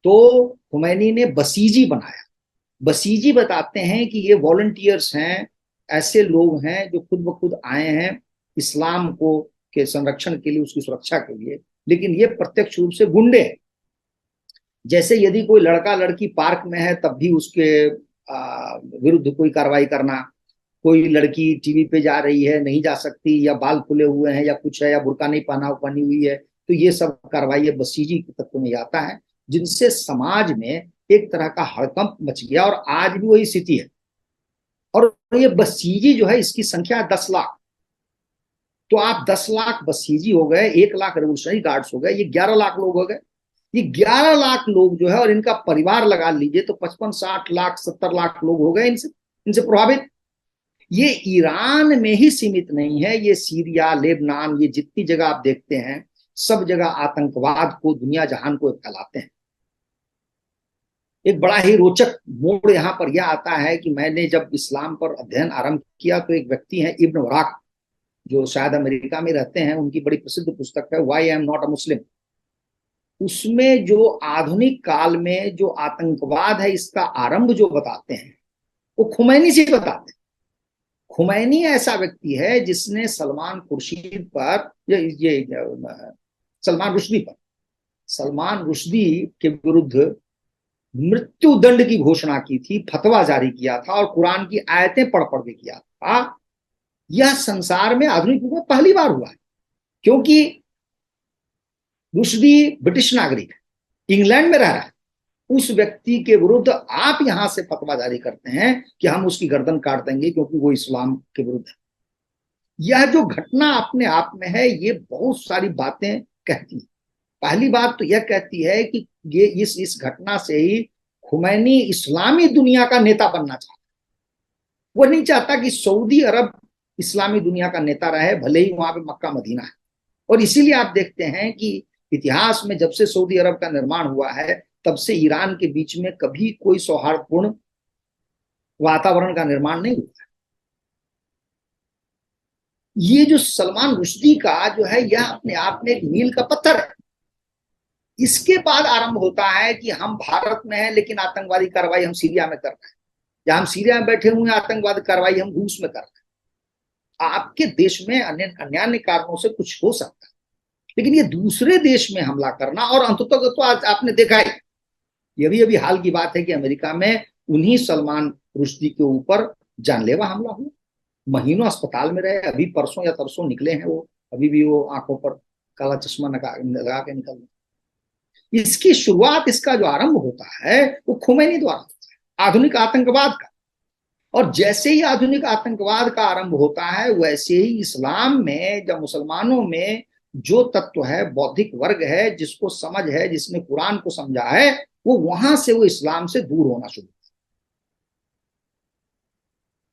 तो खुमैनी ने बसीजी बनाया। बसीजी बताते हैं कि ये वॉलंटियर्स हैं, ऐसे लोग हैं जो खुद ब खुद आए हैं इस्लाम को के संरक्षण के लिए, उसकी सुरक्षा के लिए, लेकिन ये प्रत्यक्ष रूप से गुंडे हैं। जैसे यदि कोई लड़का लड़की पार्क में है तब भी उसके विरुद्ध कोई कार्रवाई करना, कोई लड़की टीवी पे जा रही है, नहीं जा सकती, या बाल खुले हुए हैं या कुछ है, या बुर्का नहीं पहनी हुई है, तो ये सब कार्रवाई बसीजी के तत्व में आता है, जिनसे समाज में एक तरह का हड़कंप मच गया। और आज भी वही स्थिति है। और ये बसीजी जो है, इसकी संख्या 10 लाख। तो आप 10 लाख बसीजी हो गए, 1 लाख रेवोल्यूशनरी गार्ड्स हो गए, ये 11 लाख लोग हो गए। ये 11 लाख लोग जो है, और इनका परिवार लगा लीजिए तो 55-60 लाख 70 लाख लोग हो गए इनसे इनसे प्रभावित। ये ईरान में ही सीमित नहीं है, ये सीरिया, लेबनान, ये जितनी जगह आप देखते हैं, सब जगह आतंकवाद को, दुनिया जहान को फैलाते हैं। एक बड़ा ही रोचक मोड़ यहाँ पर यह आता है कि मैंने जब इस्लाम पर अध्ययन आरंभ किया, तो एक व्यक्ति है इब्न वराक, जो शायद अमेरिका में रहते हैं, उनकी बड़ी प्रसिद्ध पुस्तक है why I am not a Muslim. उसमें जो आधुनिक काल में जो आतंकवाद है इसका आरंभ जो बताते हैं वो खुमैनी से बताते हैं। खुमैनी ऐसा व्यक्ति है जिसने सलमान खुर्शीद पर ये सलमान रुश्दी पर, सलमान रुश्दी के विरुद्ध मृत्यु दंड की घोषणा की थी, फतवा जारी किया था और कुरान की आयतें पढ़ पढ़ के किया था। यह संसार में आधुनिक युग में पहली बार हुआ है, क्योंकि रुश्दी ब्रिटिश नागरिक है, इंग्लैंड में रह रहा है। उस व्यक्ति के विरुद्ध आप यहां से फतवा जारी करते हैं कि हम उसकी गर्दन काट देंगे क्योंकि वो इस्लाम के विरुद्ध है। यह जो घटना अपने आप में है ये बहुत सारी बातें कहती है। पहली बात तो यह कहती है कि ये इस घटना से ही खुमैनी इस्लामी दुनिया का नेता बनना चाहता है। वो नहीं चाहता कि सऊदी अरब इस्लामी दुनिया का नेता रहे, भले ही वहां पे मक्का मदीना है। और इसीलिए आप देखते हैं कि इतिहास में जब से सऊदी अरब का निर्माण हुआ है तब से ईरान के बीच में कभी कोई सौहार्दपूर्ण वातावरण का निर्माण नहीं हुआ। ये जो सलमान रुश्दी का जो है यह अपने आप में एक मील का पत्थर है। इसके बाद आरंभ होता है कि हम भारत में हैं लेकिन आतंकवादी कार्रवाई हम सीरिया में कर रहे हैं, या हम सीरिया में बैठे हुए हैं आतंकवादी कार्रवाई हम रूस में कर रहे हैं। आपके देश में अन्य कारणों से कुछ हो सकता है, लेकिन ये दूसरे देश में हमला करना, और अंततः तो आज आपने देखा है, ये अभी हाल की बात है कि अमेरिका में उन्हीं सलमान रुश्दी के ऊपर जानलेवा हमला हुआ। महीनों अस्पताल में रहे, अभी परसों या तरसों निकले हैं वो, अभी भी वो आंखों पर काला चश्मा लगा के निकल रहे। इसकी शुरुआत, इसका जो आरंभ होता है वो खुमैनी द्वारा होता है, आधुनिक आतंकवाद का। और जैसे ही आधुनिक आतंकवाद का आरंभ होता है वैसे ही इस्लाम में, जब मुसलमानों में जो तत्व है, बौद्धिक वर्ग है, जिसको समझ है, जिसने कुरान को समझा है, वो वहां से वो इस्लाम से दूर होना शुरू।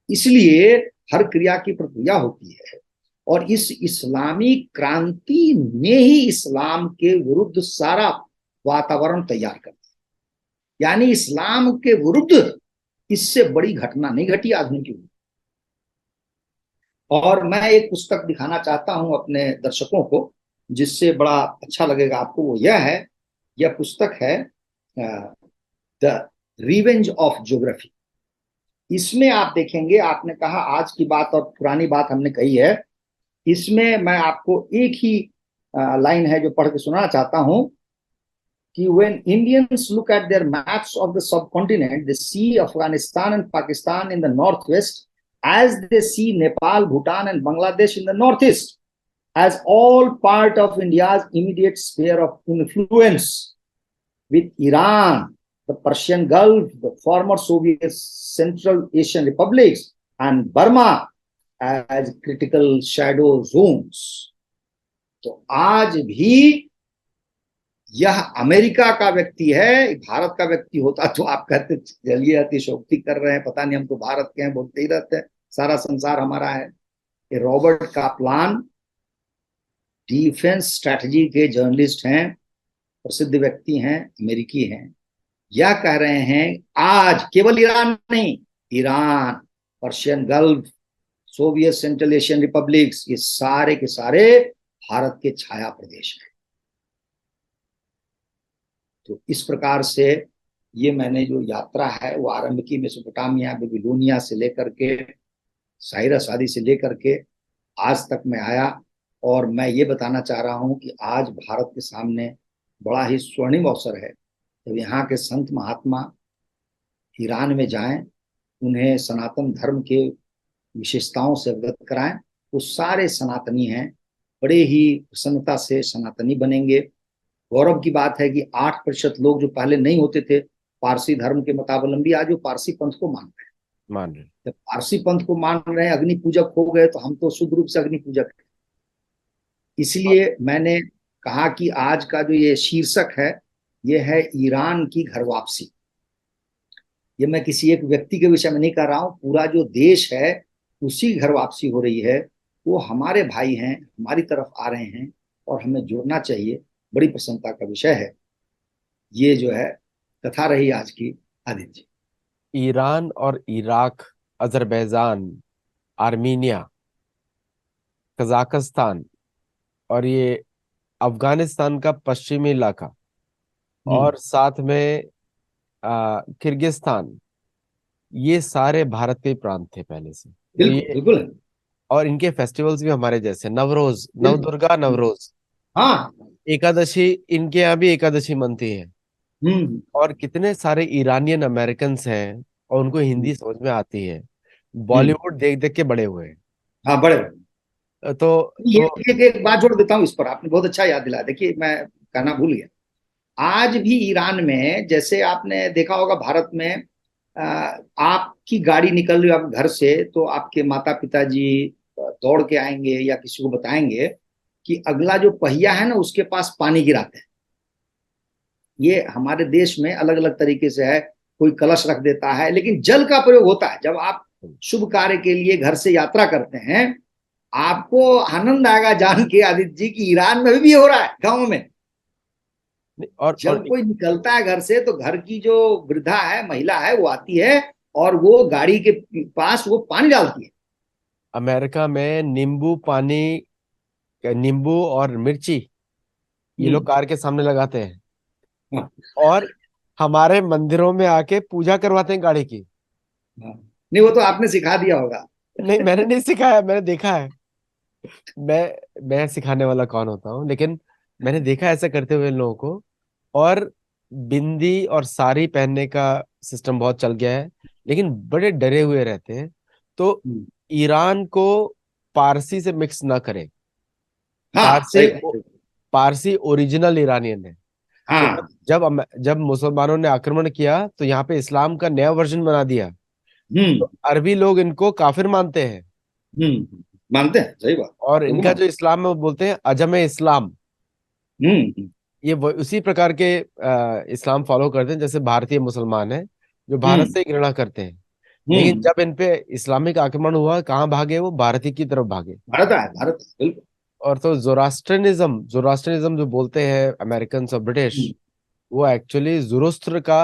इसलिए हर क्रिया की प्रक्रिया होती है, और इस इस्लामी क्रांति ने ही इस्लाम के विरुद्ध सारा वातावरण तैयार कर दिया। यानी इस्लाम के विरुद्ध इससे बड़ी घटना नहीं घटी आधुनिक युग में। और मैं एक पुस्तक दिखाना चाहता हूं अपने दर्शकों को, जिससे बड़ा अच्छा लगेगा आपको। वो यह है, यह पुस्तक है द रिवेंज ऑफ ज्योग्राफी। इसमें आप देखेंगे, आपने कहा आज की बात और पुरानी बात हमने कही है, इसमें मैं आपको एक ही लाइन है जो पढ़ के सुनाना चाहता हूं कि when Indians look at their maps of the subcontinent, they see Afghanistan and Pakistan in the northwest, as they see Nepal, Bhutan and Bangladesh in the northeast, as all part of India's immediate sphere of influence, with Iran, the Persian Gulf, the former Soviet Central Asian republics, and Burma as critical shadow zones. तो आज भी यह America का व्यक्ति है, भारत का व्यक्ति होता तो आप कहते चलिए अतिशयोक्ति कर रहे हैं, पता नहीं हम तो भारत के हैं, बोलते ही रहते हैं, सारा संसार हमारा है। ये रॉबर्ट कापलान डिफेंस स्ट्रैटेजी के जर्नलिस्ट हैं, प्रसिद्ध व्यक्ति हैं, अमेरिकी हैं। यह कह रहे हैं आज केवल ईरान नहीं, Iran, Persian gulf, Soviet central Asian republics, ये सारे के सारे भारत के छाया प्रदेश हैं। तो इस प्रकार से ये मैंने जो यात्रा है वो आरंभ की मेसोपोटामिया, बेबीलोनिया से लेकर के, साइरस आदि से लेकर के आज तक मैं आया। और मैं ये बताना चाह रहा हूँ कि आज भारत के सामने बड़ा ही स्वर्णिम अवसर है जब यहाँ के संत महात्मा ईरान में जाएं, उन्हें सनातन धर्म के विशेषताओं से अवगत कराएं। वो सारे सनातनी हैं, बड़े ही प्रसन्नता से सनातनी बनेंगे। गौरव की बात है कि 8% लोग जो पहले नहीं होते थे पारसी धर्म के मतावलंबी, आज वो पारसी पंथ को मान रहे हैं। जब पारसी पंथ को मान रहे हैं, अग्नि पूजक हो गए, तो हम तो शुद्ध रूप से अग्नि पूजक हैं। इसलिए मैंने कहा कि आज का जो ये शीर्षक है ये है ईरान की घर वापसी। ये मैं किसी एक व्यक्ति के विषय में नहीं कर रहा हूँ, पूरा जो देश है उसी घर वापसी हो रही है। वो हमारे भाई हैं, हमारी तरफ आ रहे हैं और हमें जुड़ना चाहिए। बड़ी प्रसन्नता का विषय है। ये जो है कथा रही आज की आदित्य जी। ईरान और इराक, अजरबैजान, आर्मीनिया, कजाकिस्तान और ये अफगानिस्तान का पश्चिमी इलाका, और साथ में किर्गिस्तान, ये सारे भारत के प्रांत थे पहले से, तो बिल्कुल ये। बिल्कुल और इनके फेस्टिवल्स भी हमारे जैसे, नवरोज, बिल्कुल। नवदुर्गा, नवरोज, हाँ। एकादशी, इनके यहाँ भी एकादशी मनती है। हम्म। और कितने सारे ईरानियन अमेरिकन हैं, और उनको हम्म। हिंदी समझ में आती है, हम्म। बॉलीवुड देख देख के बड़े हुए हाँ बड़े। हैं। तो ये एक बात जोड़ देता हूँ इस पर, आपने बहुत अच्छा याद दिलाया। देखिए मैं कहना भूल गया, आज भी ईरान में जैसे आपने देखा होगा, भारत में आपकी गाड़ी निकल रही है आप घर से, तो आपके माता पिताजी दौड़ के आएंगे या किसी को बताएंगे कि अगला जो पहिया है ना उसके पास पानी गिराते हैं। ये हमारे देश में अलग अलग तरीके से है, कोई कलश रख देता है, लेकिन जल का प्रयोग होता है। जब आप शुभ कार्य के लिए घर से यात्रा करते हैं, आपको आनंद आएगा जान के आदित्य जी की ईरान में भी हो रहा है गाँव में। और जब कोई निकलता है घर से, तो घर की जो वृद्धा है, महिला है, वो आती है और वो गाड़ी के पास वो पानी डालती है। अमेरिका में नींबू पानी, नींबू और मिर्ची, ये लोग हम्म। कार के सामने लगाते हैं, हाँ। और हमारे मंदिरों में आके पूजा करवाते हैं गाड़ी की। हाँ। नहीं, वो तो आपने सिखा दिया होगा। नहीं, मैंने नहीं सिखाया, मैंने देखा है। मैं सिखाने वाला कौन होता हूँ, लेकिन मैंने देखा ऐसा करते हुए इन लोगों को। और बिंदी और साड़ी पहनने का सिस्टम बहुत चल गया है, लेकिन बड़े डरे हुए रहते हैं। तो हम्म। ईरान को पारसी से मिक्स ना करें। हाँ पारसी सही बात। पारसी ओरिजिनल ईरानियन है। तो जब हाँ। जब जब मुसलमानों ने आक्रमण किया, तो यहाँ पे इस्लाम का नया वर्जन बना दिया। हम्म। तो अरबी लोग इनको काफिर मानते हैं, मानते हैं, सही बात। और बिल्कुल इनका जो मानते इस्लाम है वो बोलते हैं अजम इस्लाम। हैं। ये उसी प्रकार के इस्लाम फॉलो करते हैं जैसे भारतीय मुसलमान हैं, जो भारत हम्म। से घृणा करते हैं। लेकिन हम्म। जब इन पे इस्लामिक आक्रमण हुआ, कहाँ भागे वो? भारत ही की तरफ भागे। भारत है, भारत है, बिल्कुल। और तो जोरास्ट्रनिज्म जो बोलते हैं अमेरिकन और ब्रिटिश, हम्म। वो एक्चुअली जुरोस्त्र का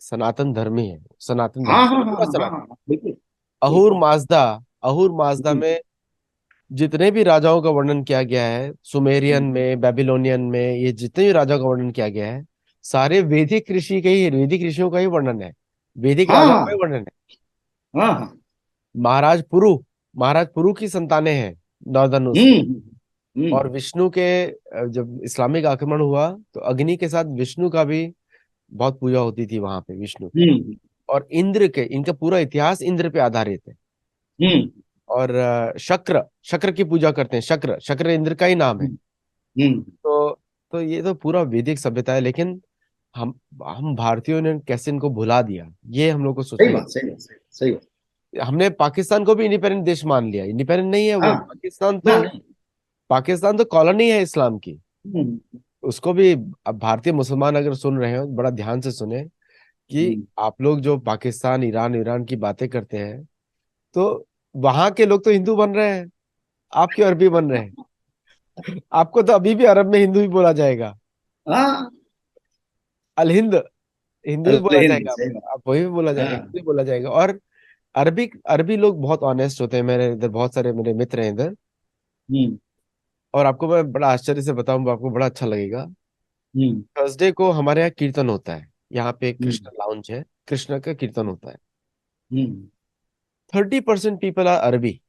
सनातन धर्मी है, सनातन धर्म हाँ हाँ हाँ पूरा हाँ सनातन। हाँ हाँ, बिल्कुल अहूर बिल्कुल। माजदा, अहूर माजदा हम्म। में जितने भी राजाओं का वर्णन किया गया है, सुमेरियन हम्म। में, बेबीलोनियन में, ये जितने भी राजाओं का वर्णन किया गया है, सारे वैदिक ऋषियों का ही वर्णन है, वैदिक हाँ राजाओं का ही हाँ वर्णन है। हाँ हाँ। महाराज पुरु, महाराज पुरु की संतानें हैं नॉर्दर्नों से। हम्म। हम्म। और विष्णु के जब इस्लामिक आक्रमण हुआ, तो अग्नि के साथ विष्णु का भी बहुत पूजा होती थी वहां पे, विष्णु की। हम्म। और इंद्र के, इनका पूरा इतिहास इंद्र पे आधारित है। हम्म। और शक्र, शक्र की पूजा करते हैं, शक्र, शक्र इंद्र का ही नाम है। हम्म। तो तो ये तो पूरा वैदिक सभ्यता है, लेकिन हम हम भारतीयों ने कैसे इनको भुला दिया, ये हम लोग को सही सोचने बात, सही बात, सही बात। की। हमने पाकिस्तान को भी इंडिपेंडेंट देश मान लिया, इंडिपेंडेंट नहीं है वो। हाँ। ना नहीं। पाकिस्तान तो कॉलोनी है इस्लाम की। हम्म। उसको भी, अब भारतीय मुसलमान अगर सुन रहे हो तो बड़ा ध्यान से सुने, कि हम्म। आप लोग जो पाकिस्तान, ईरान, ईरान की बातें करते हैं, तो वहां के लोग तो हिंदू बन रहे हैं, आप क्यों अरबी बन रहे हैं? आपको तो अभी भी अरब में हिंदू ही बोला जाएगा, हाँ। अल हिंद, हिंदू ही बोला हिंद, जाएगा सही आपको, बात। आप वही भी बोला जाएगा, हाँ। हिंदू ही बोला जाएगा। और अरबी अरबी लोग बहुत ऑनेस्ट होते हैं, मेरे इधर बहुत सारे मेरे मित्र हैं इधर। हम्म। और आपको मैं बड़ा आश्चर्य से बताऊं, आपको बड़ा अच्छा लगेगा। हम्म। थर्सडे को हमारे यहाँ कीर्तन होता है, यहाँ पे हम्म। कृष्ण लाउंज है, कृष्ण का कीर्तन होता है। हम्म। 30% पीपल आर अरबी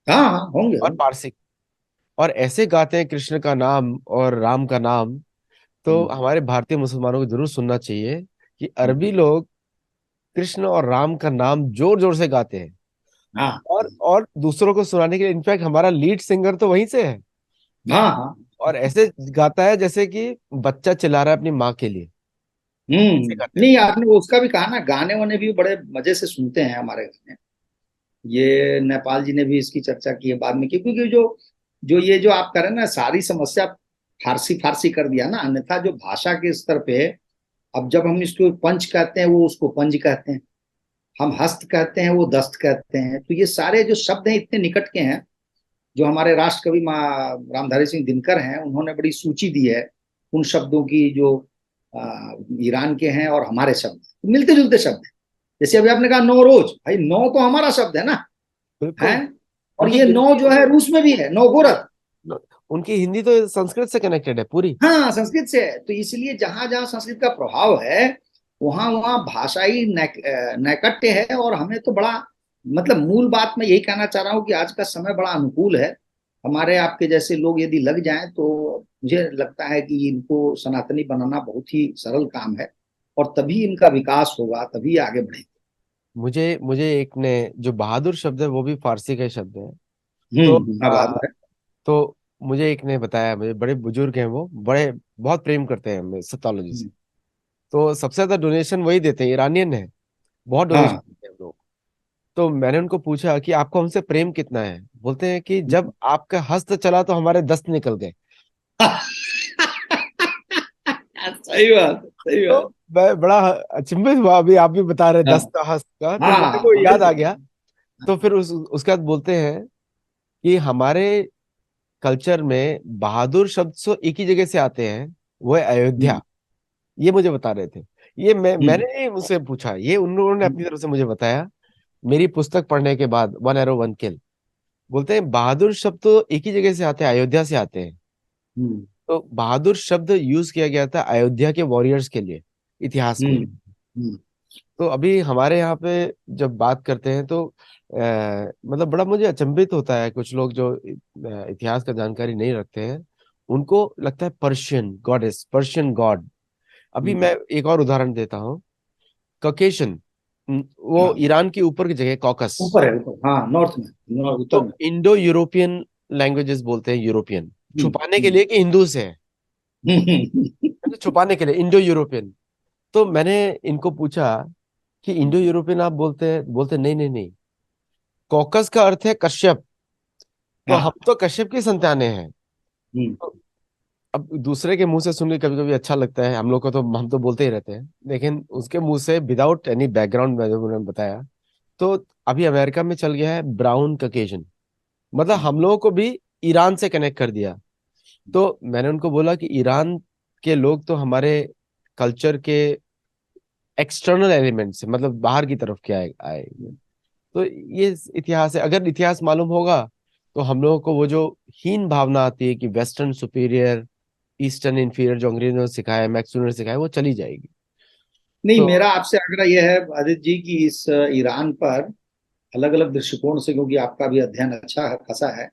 हाँ हाँ, होंगे और होंगे। पारसी, और ऐसे गाते हैं कृष्ण का नाम और राम का नाम। तो हम्म। हमारे भारतीय मुसलमानों को जरूर सुनना चाहिए कि हम्म। अरबी लोग कृष्ण और राम का नाम जोर जोर से गाते हैं। हाँ और दूसरों को सुनाने के लिए, इनफैक्ट हमारा लीड सिंगर तो वहीं से है। हाँ हाँ। और ऐसे गाता है जैसे कि बच्चा चिल्ला रहा है अपनी माँ के लिए, ऐसे गाते हैं। नहीं, आपने वो उसका भी कहा ना, गाने वाने भी बड़े मजे से सुनते हैं हमारे गाने। ये नेपाल जी ने भी इसकी चर्चा की है बाद में, क्योंकि जो जो ये जो आप करें ना, सारी समस्या फारसी फारसी कर दिया ना, अन्यथा जो भाषा के स्तर पे, अब जब हम इसको पंच कहते हैं, वो उसको पंज कहते हैं। हम हस्त कहते हैं, वो दस्त कहते हैं। तो ये सारे जो शब्द हैं इतने निकट के हैं। जो हमारे राष्ट्र कवि माँ रामधारी सिंह दिनकर हैं, उन्होंने बड़ी सूची दी है उन शब्दों की जो ईरान के हैं और हमारे शब्द मिलते जुलते शब्द हैं। जैसे अभी आपने कहा नौरोज, भाई नौ तो हमारा शब्द है ना, है। बिल्कुल। और उनकी ये नौ गिनती, जो है रूस में भी है, नौगोरत। उनकी हिंदी तो संस्कृत से कनेक्टेड है पूरी। हाँ, संस्कृत से है, तो इसलिए जहां जहां संस्कृत का प्रभाव है वहां वहां भाषाई नैकट्य है। और हमें तो बड़ा, मतलब मूल बात मैं यही कहना चाह रहा हूँ कि आज का समय बड़ा अनुकूल है। हमारे आपके जैसे लोग यदि लग जाएं तो मुझे लगता है कि इनको सनातनी बनाना बहुत ही सरल काम है, और तभी इनका विकास होगा, तभी आगे बढ़ेंगे। मुझे मुझे एक ने, जो बहादुर शब्द है वो भी फारसी का ही शब्द है। तो हाँ, बहादुर है। तो मुझे एक ने बताया, मुझे बड़े बुजुर्ग हैं, वो बड़े बहुत प्रेम करते हैं हमें सेथोलॉजी से। हम्म, तो सबसे ज्यादा डोनेशन वही देते हैं, ईरानियन है, बहुत डोनेशन हाँ। देते हैं हम लोग। तो मैंने उनको पूछा कि आपको हमसे प्रेम कितना है, बोलते हैं कि जब आपका हस्त चला तो हमारे दस्त निकल गए। सही बात, सही तो बात। मैं बड़ा अचंभित हुआ, अभी आप भी बता रहे हाँ, दस्त का हस्त का, तो मेरे को हाँ, याद आ बिल्कुल। गया। तो फिर उसके बाद बोलते हैं कि हमारे कल्चर में बहादुर शब्द सो एक ही जगह से आते हैं, वो है हम्म, अयोध्या। ये मुझे बता रहे थे। ये हम्म, मैंने नहीं उनसे पूछा, ये उन लोगों ने हम्म, अपनी तरफ से मुझे बताया, मेरी पुस्तक पढ़ने के बाद, वन एरो वन किल। बोलते हैं बहादुर शब्द तो एक ही जगह से आते हैं, अयोध्या से आते हैं। हम्म, तो बहादुर शब्द यूज किया गया था अयोध्या के वॉरियर्स के लिए, इतिहास में। हम्म, हम्म। तो अभी हमारे यहाँ पे जब बात करते हैं तो मतलब बड़ा मुझे अचंभित होता है, कुछ लोग जो इतिहास का जानकारी नहीं रखते हैं, उनको लगता है पर्शियन गॉडेस, पर्शियन गॉड। अभी हम्म। मैं एक और उदाहरण देता हूँ, कॉकेशन, वो हाँ, ईरान की ऊपर की जगह कॉकस। ऊपर है, ऊपर, हाँ, नॉर्थ में, उत्तर तो में। इंडो यूरोपियन लैंग्वेजेस बोलते हैं, यूरोपियन हम्म, छुपाने के हम्म, लिए कि हिंदू से है, तो छुपाने के लिए इंडो यूरोपियन। तो मैंने इनको पूछा कि इंडो यूरोपियन आप बोलते हैं, बोलते नहीं नहीं नहीं, कॉकस का अर्थ है कश्यप, तो हम हाँ। तो कश्यप की संतानें हैं। हम्म, तो अब दूसरे के मुंह से सुन के कभी कभी अच्छा लगता है, हम लोग को तो, हम तो बोलते ही रहते हैं, लेकिन उसके मुंह से विदाउट एनी बैकग्राउंड में जब उन्होंने बताया, तो अभी अमेरिका में चल गया है ब्राउन ककेजन, मतलब हम्म, हम लोगों को भी ईरान से कनेक्ट कर दिया। तो मैंने उनको बोला कि ईरान के लोग तो हमारे कल्चर के एक्सटर्नल एलिमेंट से, मतलब बाहर की तरफ के आए। तो ये इतिहास है, अगर इतिहास मालूम होगा तो हम लोगों को वो जो हीन भावना आती है कि वेस्टर्न सुपीरियर, ईस्टर्न इंफीरियर, जो अंग्रेजों ने सिखाया, मैक्सवेल ने सिखाया, वो चली जाएगी। नहीं, तो मेरा आपसे आग्रह यह है आदित्य जी कि इस ईरान पर अलग अलग दृष्टिकोण से, क्योंकि आपका भी अध्ययन अच्छा है, खासा है,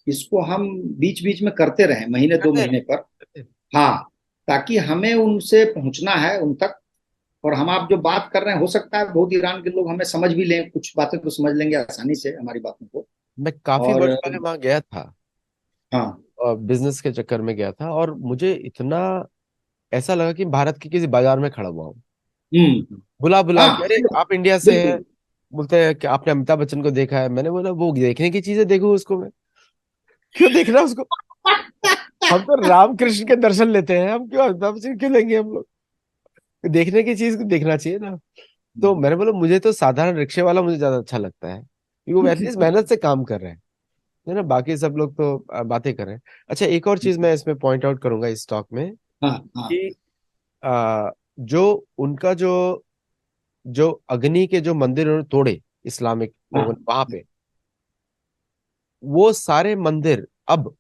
इसको हम बीच बीच में करते रहें, महीने दो करते महीने पर। करते। हाँ, ताकि हमें उनसे पहुंचना है उन तक। और हम आप जो बात कर रहे हैं, हो सकता है बहुत ईरान के लोग हमें समझ भी लें, कुछ बातें तो समझ लेंगे आसानी से हमारी बातों को। मैं काफी और वर्ष पहले वहां गया था, हाँ। और बिजनेस के चक्कर में गया था, और मुझे इतना ऐसा लगा कि भारत के किसी बाजार में खड़ा हुआ हूँ। हम्म। बुला बुला के, हाँ, अरे आप इंडिया से हैं, बिल्कुल। बोलते हैं कि आपने अमिताभ बच्चन को देखा है। मैंने बोला वो देखने की चीज है, देखो उसको मैं, क्यों देखना उसको, हम तो रामकृष्ण के दर्शन लेते हैं, हम क्यों अमिताभ बच्चन क्यों लेंगे हम लोग, देखने की चीज को देखना चाहिए ना। तो मैंने बोला मुझे तो साधारण रिक्शे वाला मुझे ज्यादा अच्छा लगता है, क्योंकि वो एटलीस्ट मेहनत से काम कर रहे हैं, है ना, बाकी सब लोग तो बातें कर रहे हैं। अच्छा, एक और चीज मैं इसमें पॉइंट आउट करूंगा इस टॉक में, हाँ, हाँ, कि जो उनका जो जो अग्नि के जो मंदिर उन्होंने तोड़े, इस्लामिक लोगों ने हाँ। वहां पे, वो सारे मंदिर अब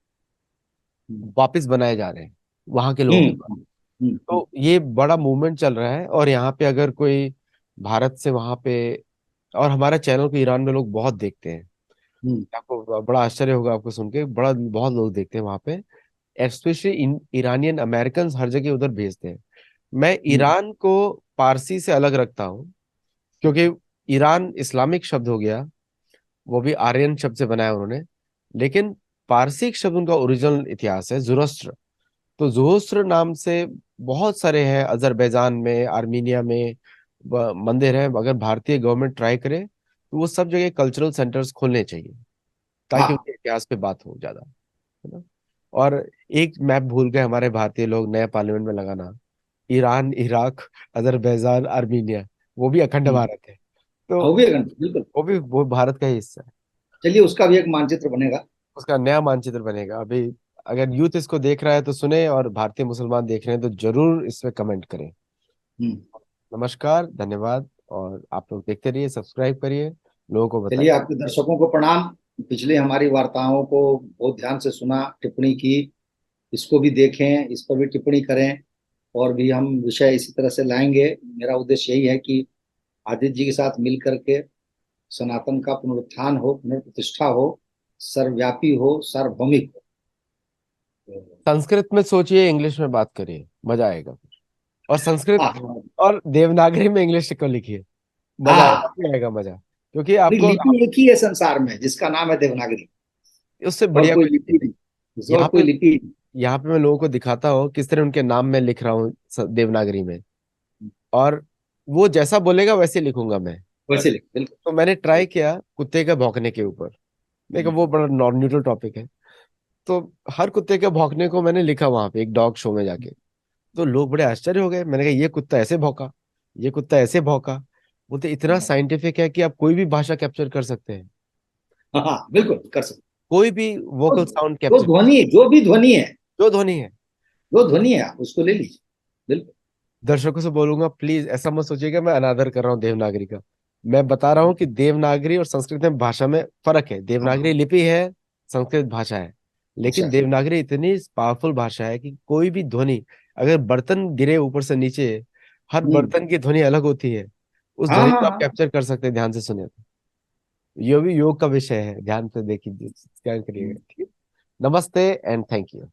वापस बनाए जा रहे हैं वहां के लोगों के हम्म, द्वारा। हम्म, तो ये बड़ा मूवमेंट चल रहा है, और यहाँ पे अगर कोई भारत से वहां पे, और हमारा चैनल को ईरान में लोग बहुत देखते हैं, हम्म, आपको बड़ा आश्चर्य होगा आपको सुन के, बड़ा बहुत लोग देखते हैं वहां पे, स्पेशली ईरानियन अमेरिकन हर जगह उधर भेजते हैं। मैं हम्म। ईरान को पारसी से अलग रखता हूँ, क्योंकि ईरान इस्लामिक शब्द हो गया, वो भी आर्यन शब्द से बनाया उन्होंने, लेकिन पारसी शब्द उनका ओरिजिनल इतिहास है जुरस्ट्र। तो जुहुस्र नाम से बहुत सारे हैं, अजरबैजान में, आर्मीनिया में मंदिर है। अगर भारतीय गवर्नमेंट ट्राई करे तो वो सब जगह कल्चरल सेंटर्स खोलने चाहिए, ताकि हाँ, उनके इतिहास पे बात हो ज्यादा, है ना। और एक मैप भूल गए हमारे भारतीय लोग नए पार्लियामेंट में लगाना, ईरान, इराक, अजरबैजान, आर्मीनिया, वो भी अखंड हम्म। भारत है। तो हो भी है घंटा, बिल्कुल। वो भारत का ही हिस्सा है। चलिए, उसका भी एक मानचित्र बनेगा। उसका नया मानचित्र बनेगा अभी। अगर यूथ इसको देख रहा है तो सुने, और भारतीय मुसलमान देख रहे हैं तो जरूर इसमें कमेंट करें। हम्म। नमस्कार, धन्यवाद, और आप लोग देखते रहिए, सब्सक्राइब करिए, लोगों को चलिए, बताइए। आपके दर्शकों को प्रणाम। पिछली हमारी वार्ताओं को बहुत ध्यान से सुना, टिप्पणी की, इसको भी देखें, इस पर भी टिप्पणी करें, और भी हम विषय इसी तरह से लाएंगे। मेरा उद्देश्य यही है कि आदित्य जी के साथ मिल करके सनातन का पुनरुत्थान हो, पुनर्प्रतिष्ठा हो, सर्वव्यापी हो, सार्वभौमिक हो। संस्कृत में सोचिए, इंग्लिश में बात करिए, मजा आएगा। और संस्कृत हाँ और देवनागरी में इंग्लिश को लिखिए, मजा हाँ, आएगा, आएगा मजा। क्योंकि नहीं, आपको लिपि एक ही है संसार में जिसका नाम है देवनागरी। उससे और बढ़िया कोई कोई लिपि लिपि नहीं। नहीं, और यहाँ कोई पे लिपि नहीं। यहाँ पे मैं लोगों को दिखाता हूँ किस तरह उनके नाम में लिख रहा हूँ देवनागरी में, और वो जैसा बोलेगा वैसे लिखूंगा मैं। वैसे लिख, बिल्कुल तो मैंने सही। ट्राई किया कुत्ते के भौंकने के ऊपर। देखो वो बड़ा नॉन न्यूट्रल टॉपिक है। तो हर कुत्ते के भौंकने को मैंने लिखा वहां पे एक डॉग शो में जाके। तो लोग बड़े आश्चर्य हो गए। मैंने कहा ये कुत्ता ऐसे भौंका, ये कुत्ता ऐसे भौंका। बोलते इतना साइंटिफिक है कि आप कोई भी भाषा कैप्चर कर सकते हैं, हाँ हाँ, बिल्कुल कर सकते। कोई भी तो वोकल साउंड जो कैप्चर, ध्वनि, जो भी ध्वनि है, जो ध्वनि है। जो ध्वनि है आप उसको ले लीजिए। बिल्कुल। दर्शकों से बोलूंगा प्लीज ऐसा मत सोचिएगा मैं अनादर कर रहा हूँ देवनागरी का। मैं बता रहा हूँ कि देवनागरी और संस्कृत में भाषा में फर्क है। देवनागरी हाँ, लिपि है, संस्कृत भाषा है। अच्छा। लेकिन देवनागरी इतनी पावरफुल भाषा है कि कोई भी ध्वनि, अगर बर्तन गिरे ऊपर से नीचे, हर हम्म। बर्तन की ध्वनि अलग होती है। उस हाँ ध्वनि हाँ को आप हाँ। कैप्चर कर सकते हैं, ध्यान से सुने तो। ये भी योग का विषय है, ध्यान से देखिए, ध्यान करिएगा, हम्म। ठीक है। नमस्ते एंड थैंक यू।